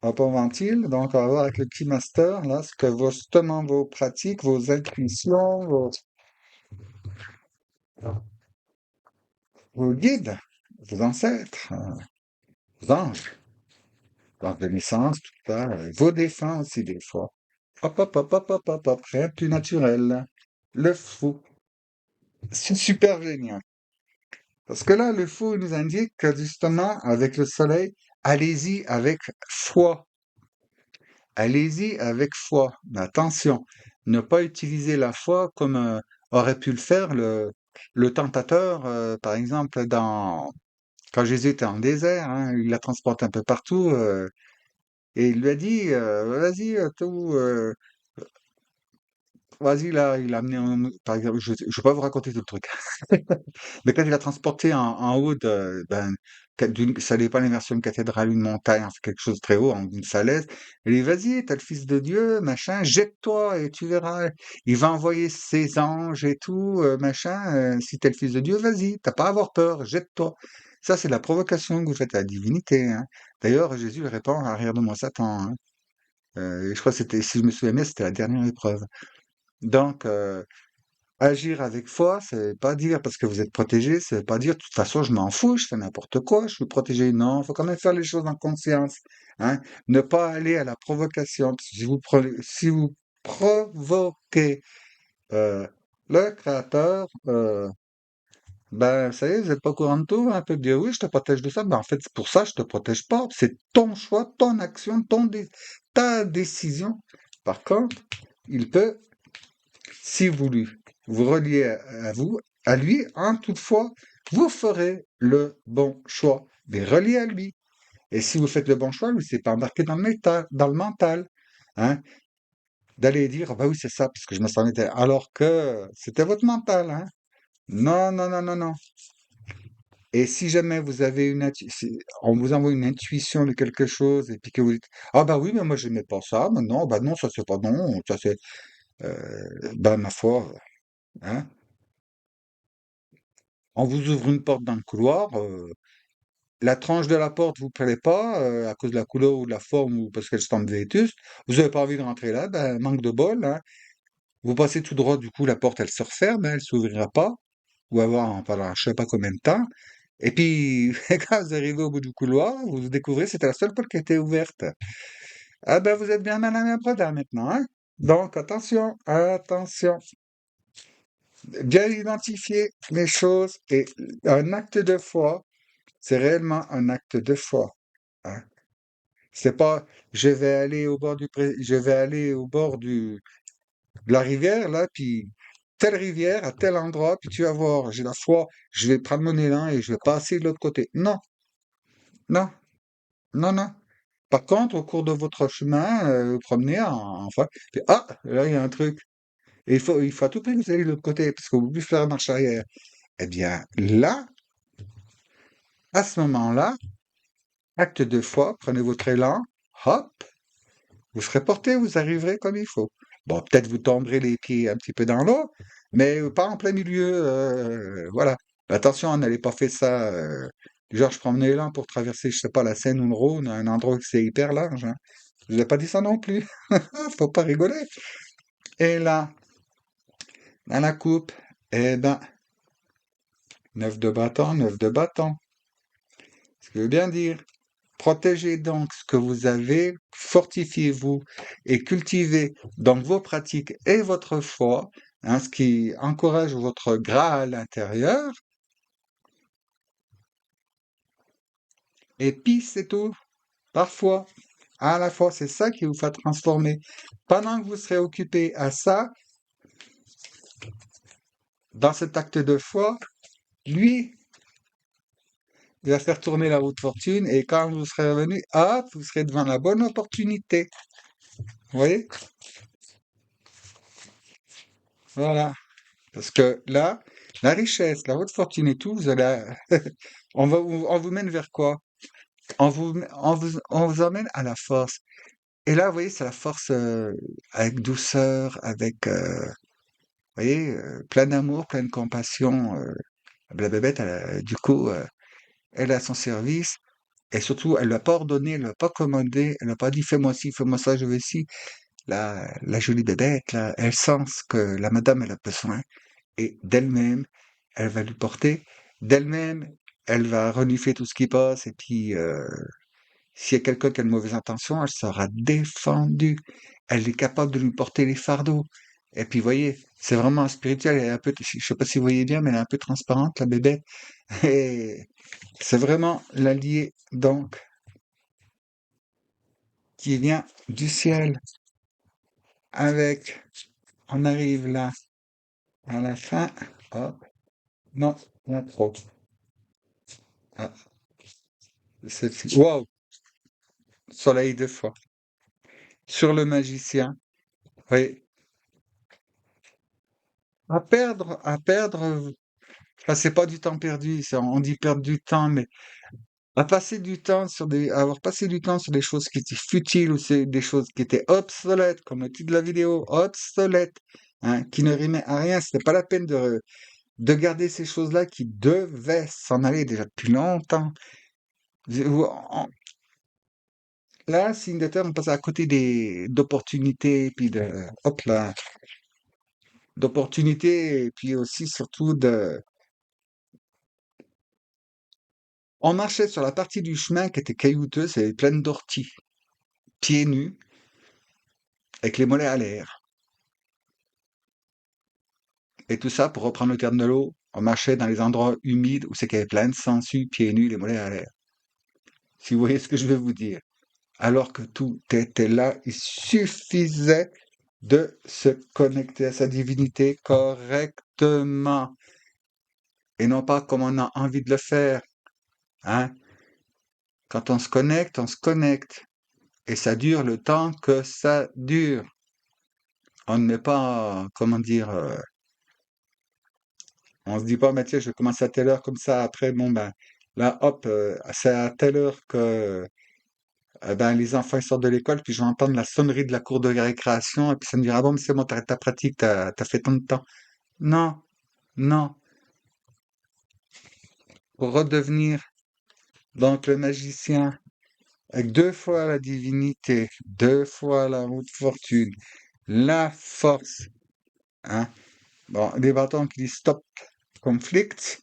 rapport ventile, donc on va voir avec le key master, là, ce que justement vos pratiques, vos intuitions, vos guides, vos ancêtres, vos anges, l'ange de naissance, tout ça, vos défunts aussi des fois. Hop, hop, hop, hop, hop, hop, hop, rien de plus naturel. Le fou. C'est super génial. Parce que là, le fou nous indique que justement, avec le soleil, allez-y avec foi. Allez-y avec foi. Mais attention, ne pas utiliser la foi comme aurait pu le faire le tentateur, par exemple, quand Jésus était en désert, hein, il la transporte un peu partout, et il lui a dit, vas-y, tout, vas-y là, il a amené par exemple, je vais pas vous raconter tout le truc. Mais quand il a transporté en haut de, ben, ça dépend les versions, une cathédrale, une montagne, enfin, quelque chose de très haut, une falaise, il dit, vas-y, t'es le fils de Dieu, machin, jette-toi et tu verras. Il va envoyer ses anges et tout, machin, si t'es le fils de Dieu, vas-y, t'as pas à avoir peur, jette-toi. Ça, c'est la provocation que vous faites à la divinité, hein. D'ailleurs, Jésus lui répond, arrière de moi, Satan, hein. Et je crois que c'était, si je me souviens bien, c'était la dernière épreuve. Donc, agir avec foi, c'est pas dire parce que vous êtes protégé, c'est pas dire de toute façon je m'en fous, je fais n'importe quoi, je suis protégé. Non, faut quand même faire les choses en conscience, hein. Ne pas aller à la provocation. Parce que si vous provoquez le Créateur, ben ça y est, vous êtes pas au courant de tout, hein, peut dire oui, je te protège de ça, ben en fait c'est pour ça je te protège pas. C'est ton choix, ton action, ta décision. Par contre, il peut si voulu, vous reliez à vous, à lui, hein, toutefois, vous ferez le bon choix, mais relié à lui. Et si vous faites le bon choix, lui, c'est pas embarqué dans le mental, hein, d'aller dire, ah bah oui, c'est ça, parce que je me sens était, alors que c'était votre mental, hein. Non, non, non, non, non. Et si jamais vous avez on vous envoie une intuition de quelque chose, et puis que vous dites, ah bah oui, mais moi, j'aimais pas ça, mais non, bah non, ça c'est pas non, ça c'est, bah ma foi, hein. On vous ouvre une porte dans le couloir, la tranche de la porte vous plaît pas, à cause de la couleur ou de la forme ou parce qu'elle semble vétuste, vous avez pas envie de rentrer là, ben, manque de bol, hein. Vous passez tout droit, du coup, la porte, elle se referme, hein, elle s'ouvrira pas, ou avoir pendant je sais pas combien de temps. Et puis, quand vous arrivez au bout du couloir, vous découvrez que c'était la seule porte qui était ouverte. Ah ben, vous êtes bien mal à la maintenant, hein. Donc, attention, attention. Bien identifier les choses et un acte de foi, c'est réellement un acte de foi, hein. C'est pas, je vais aller au bord de la rivière, là, puis telle rivière, à tel endroit, puis tu vas voir, j'ai la foi, je vais prendre mon élan et je vais passer de l'autre côté. Non, non, non, non. Par contre, au cours de votre chemin, vous promenez enfin, puis, ah, là, il y a un truc. Et il faut à tout prix que vous allez de l'autre côté, parce que vous pouvez faire marche arrière. Eh bien, là, à ce moment-là, Acte de foi, prenez votre élan, hop, vous serez porté, vous arriverez comme il faut. Bon, peut-être vous tomberez les pieds un petit peu dans l'eau, mais pas en plein milieu, voilà. Attention, n'allez pas faire ça, du genre je prends mon élan pour traverser, je sais pas, la Seine ou le Rhône, un endroit où c'est hyper large, hein. Je vous ai pas dit ça non plus. Faut pas rigoler. Et là, dans la coupe, eh ben, 9 de bâton, 9 de bâton. Ce qui veut bien dire, protégez donc ce que vous avez, fortifiez-vous et cultivez donc vos pratiques et votre foi, hein, ce qui encourage votre gras à l'intérieur. Et puis c'est tout. Parfois, à la fois, c'est ça qui vous fait transformer. Pendant que vous serez occupé à ça, dans cet acte de foi, lui, il va faire tourner la roue de fortune et quand vous serez revenu, hop, vous serez devant la bonne opportunité. Vous voyez? Voilà. Parce que là, la richesse, la haute fortune et tout, vous allez, on vous mène vers quoi? On vous emmène à la force. Et là, vous voyez, c'est la force avec douceur, avec, vous voyez, plein d'amour, plein de compassion. La bébête, du coup, elle est à son service. Et surtout, elle ne l'a pas ordonné, elle ne l'a pas commandé, elle n'a pas dit fais-moi ci, fais-moi ça, je veux ci. La jolie bébête, là, elle sent ce que la madame, elle a besoin. Et d'elle-même, elle va lui porter. D'elle-même, elle va renifler tout ce qui passe. Et puis, s'il y a quelqu'un qui a de mauvaises intentions, elle sera défendue. Elle est capable de lui porter les fardeaux. Et puis, vous voyez, c'est vraiment spirituel. Elle est un peu, je sais pas si vous voyez bien, mais elle est un peu transparente, la bébête. Et c'est vraiment l'allié, donc, qui vient du ciel. Avec, on arrive là, à la fin. Hop, non, il y a trop. Ah, wow, soleil de foi. Sur le magicien. Oui. À perdre, là, c'est pas du temps perdu, on dit perdre du temps, mais à passer du temps à avoir passé du temps sur des choses qui étaient futiles ou c'est des choses qui étaient obsolètes, comme le titre de la vidéo, obsolètes, hein, qui ne rimaient à rien. C'était pas la peine de garder ces choses-là qui devaient s'en aller déjà depuis longtemps. On- Là, signe de terre, on passe à côté d'opportunités, puis hop là, d'opportunités, et puis aussi surtout on marchait sur la partie du chemin qui était caillouteuse et pleine d'orties, pieds nus, avec les mollets à l'air. Et tout ça, pour reprendre le terme de l'eau, on marchait dans les endroits humides où c'est qu'il y avait plein de sangsues, pieds nus, les mollets à l'air. Si vous voyez ce que je veux vous dire. Alors que tout était là, il suffisait de se connecter à sa divinité correctement. Et non pas comme on a envie de le faire. Hein? Quand on se connecte. Et ça dure le temps que ça dure. On ne met pas, comment dire, on se dit pas, mais tiens, je vais commencer à telle heure comme ça, après, bon, ben, là, hop, c'est à telle heure que ben, les enfants ils sortent de l'école, puis je vais entendre la sonnerie de la cour de récréation, et puis ça me dira, ah bon, mais c'est bon, t'arrêtes ta pratique, t'as fait tant de temps. Non, non, pour redevenir donc le magicien, avec deux fois la divinité, deux fois la haute fortune, la force, hein. Bon, des bâtons qui disent stop conflict,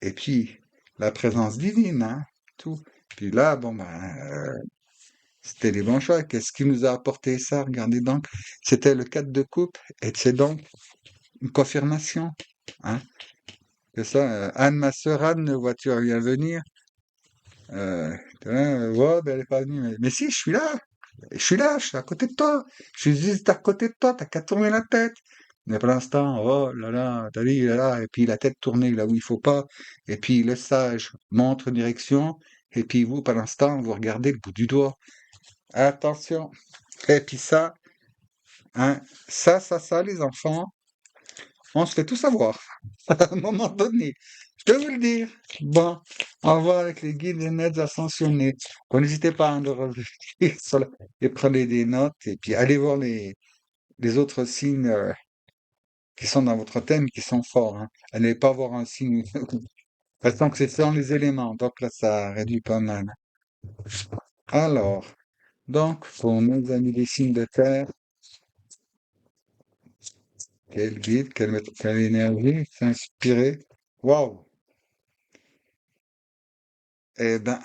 et puis la présence divine, hein, tout. Puis là, bon, ben, c'était les bons choix. Qu'est-ce qui nous a apporté ça? Regardez donc, c'était le 4 de coupe, et c'est donc une confirmation, hein, que ça, Anne, ma sœur Anne, vois-tu, elle vient venir. Ouais, ben, elle est pas venue, mais si, je suis à côté de toi, je suis juste à côté de toi, t'as qu'à tourner la tête. Mais pour l'instant, oh là là, t'as vu, là, là, et puis la tête tournée là où il faut pas, et puis le sage montre une direction, et puis vous, pour l'instant, vous regardez le bout du doigt. Attention. Et puis ça, hein, ça, les enfants, on se fait tout savoir. À un moment donné. Je peux vous le dire. Bon, on va avec les guides et maîtres ascensionnés. Bon, n'hésitez pas à le revenir et prenez des notes et puis allez voir les autres signes qui sont dans votre thème qui sont forts. Hein. Allez pas voir un signe. Restons que c'est dans les éléments. Donc là, ça réduit pas mal. Alors, donc, pour nos amis des signes de terre, quel guide, quelle énergie, s'inspirer. Waouh! Eh ben,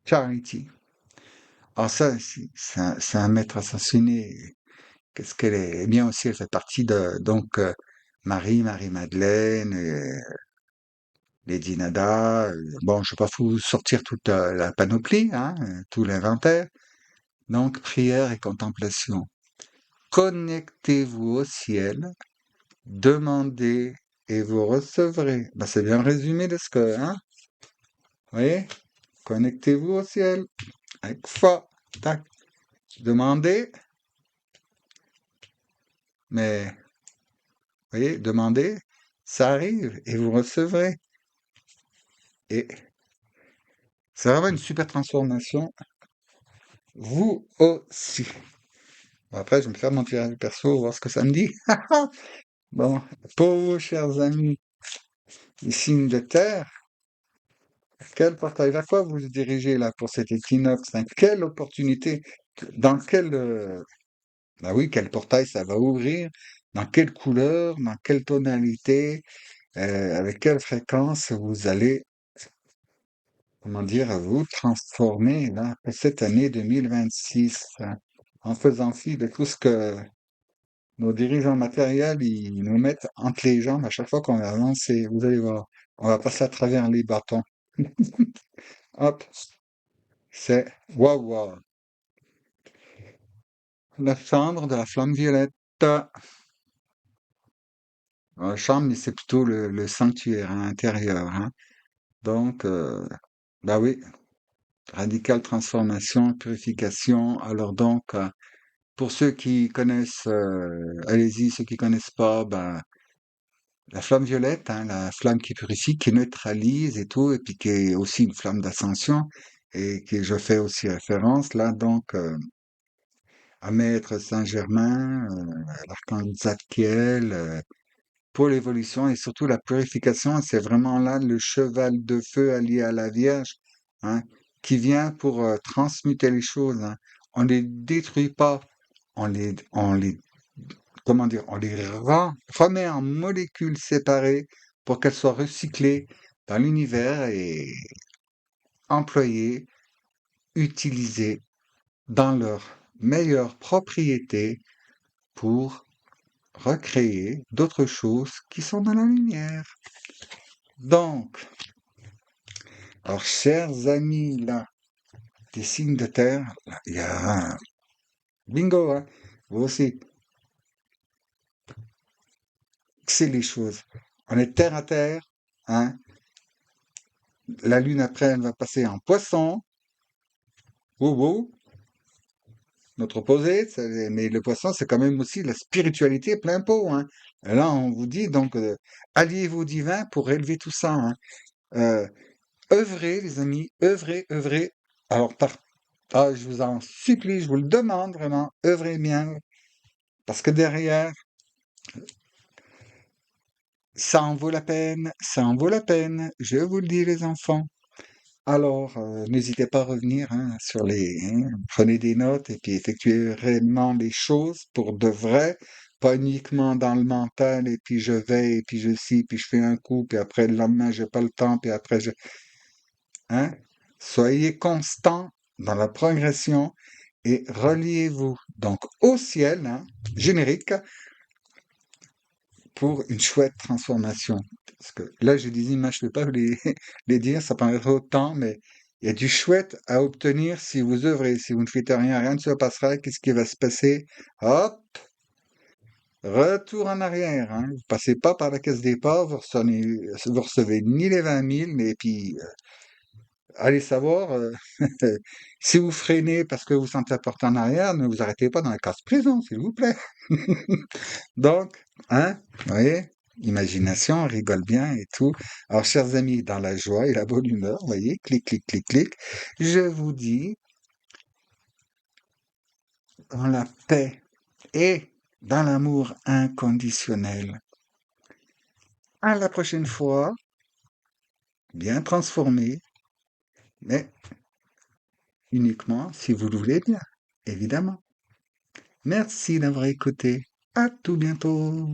Charity. Alors ça, c'est un maître assassiné. Qu'est-ce qu'elle est? Eh bien aussi, elle fait partie de donc Marie-Madeleine, Lady Nada. Bon, je ne vais pas vous sortir toute la panoplie, hein, tout l'inventaire. Donc, prière et contemplation. Connectez-vous au ciel, demandez et vous recevrez. Ben, c'est bien le résumé de ce que, hein? Vous voyez? Connectez-vous au ciel. Avec foi. Tac. Demandez, mais, vous voyez, demandez, ça arrive et vous recevrez. Et c'est vraiment une super transformation. Vous aussi. Bon, après, je vais me faire mon tirage perso, voir ce que ça me dit. Bon, pour vous, chers amis, les signes de terre, quel portail, vers quoi vous vous dirigez là pour cet équinoxe? Hein? Quelle opportunité, dans quel, bah oui, quel portail ça va ouvrir, dans quelle couleur, dans quelle tonalité, avec quelle fréquence vous allez, comment dire, vous transformer là pour cette année 2026, hein, en faisant fi de tout ce que nos dirigeants matériels, ils nous mettent entre les jambes à chaque fois qu'on va avancer. Vous allez voir, on va passer à travers les bâtons. Hop, c'est waouh waouh. La chambre de la flamme violette. La chambre, mais c'est plutôt le sanctuaire hein, intérieur. Hein. Donc, bah oui, radicale transformation, purification. Alors donc, pour ceux qui connaissent, allez-y, ceux qui connaissent pas, ben, la flamme violette, hein, la flamme qui purifie, qui neutralise et tout, et puis qui est aussi une flamme d'ascension, et que je fais aussi référence là, donc, à Maître Saint-Germain, l'archange Zadkiel, pour l'évolution et surtout la purification, c'est vraiment là le cheval de feu allié à la Vierge, hein, qui vient pour transmuter les choses. Hein. On les détruit pas, on les, comment dire, on les remet en molécules séparées pour qu'elles soient recyclées dans l'univers et employées, utilisées dans leur meilleure propriété pour recréer d'autres choses qui sont dans la lumière. Donc, alors, chers amis, là, des signes de terre, là, il y a un bingo, hein, vous aussi, c'est les choses. On est terre à terre, hein, la lune après, elle va passer en poisson, wow, notre opposé, mais le poisson, c'est quand même aussi la spiritualité plein pot, hein. Et là, on vous dit, donc, alliez-vous au divin pour élever tout ça, hein. Euh, œuvrez, les amis, œuvrez, œuvrez. Alors, je vous en supplie, je vous le demande vraiment, œuvrez bien, parce que derrière, ça en vaut la peine, ça en vaut la peine, je vous le dis, les enfants. Alors, n'hésitez pas à revenir hein, sur prenez des notes et puis effectuez réellement les choses pour de vrai, pas uniquement dans le mental et puis je vais et puis je ci, puis je fais un coup, puis après le lendemain j'ai pas le temps, puis après hein. Soyez constant dans la progression et reliez-vous donc au ciel, hein, générique, pour une chouette transformation. Parce que là, j'ai des images, je ne vais pas vous les, les dire, ça prendrait trop de temps, mais il y a du chouette à obtenir si vous œuvrez. Si vous ne faites rien, rien ne se passera. Qu'est-ce qui va se passer? Hop, retour en arrière. Hein. Vous passez pas par la caisse départ, vous recevez ni les 20 000, mais puis, allez savoir, si vous freinez parce que vous sentez la porte en arrière, ne vous arrêtez pas dans la case prison, s'il vous plaît. Donc, hein, vous voyez? Imagination, on rigole bien et tout. Alors, chers amis, dans la joie et la bonne humeur, vous voyez, clic, clic, clic, clic, je vous dis, dans la paix et dans l'amour inconditionnel. À la prochaine fois, bien transformé, mais uniquement si vous le voulez bien, évidemment. Merci d'avoir écouté. À tout bientôt.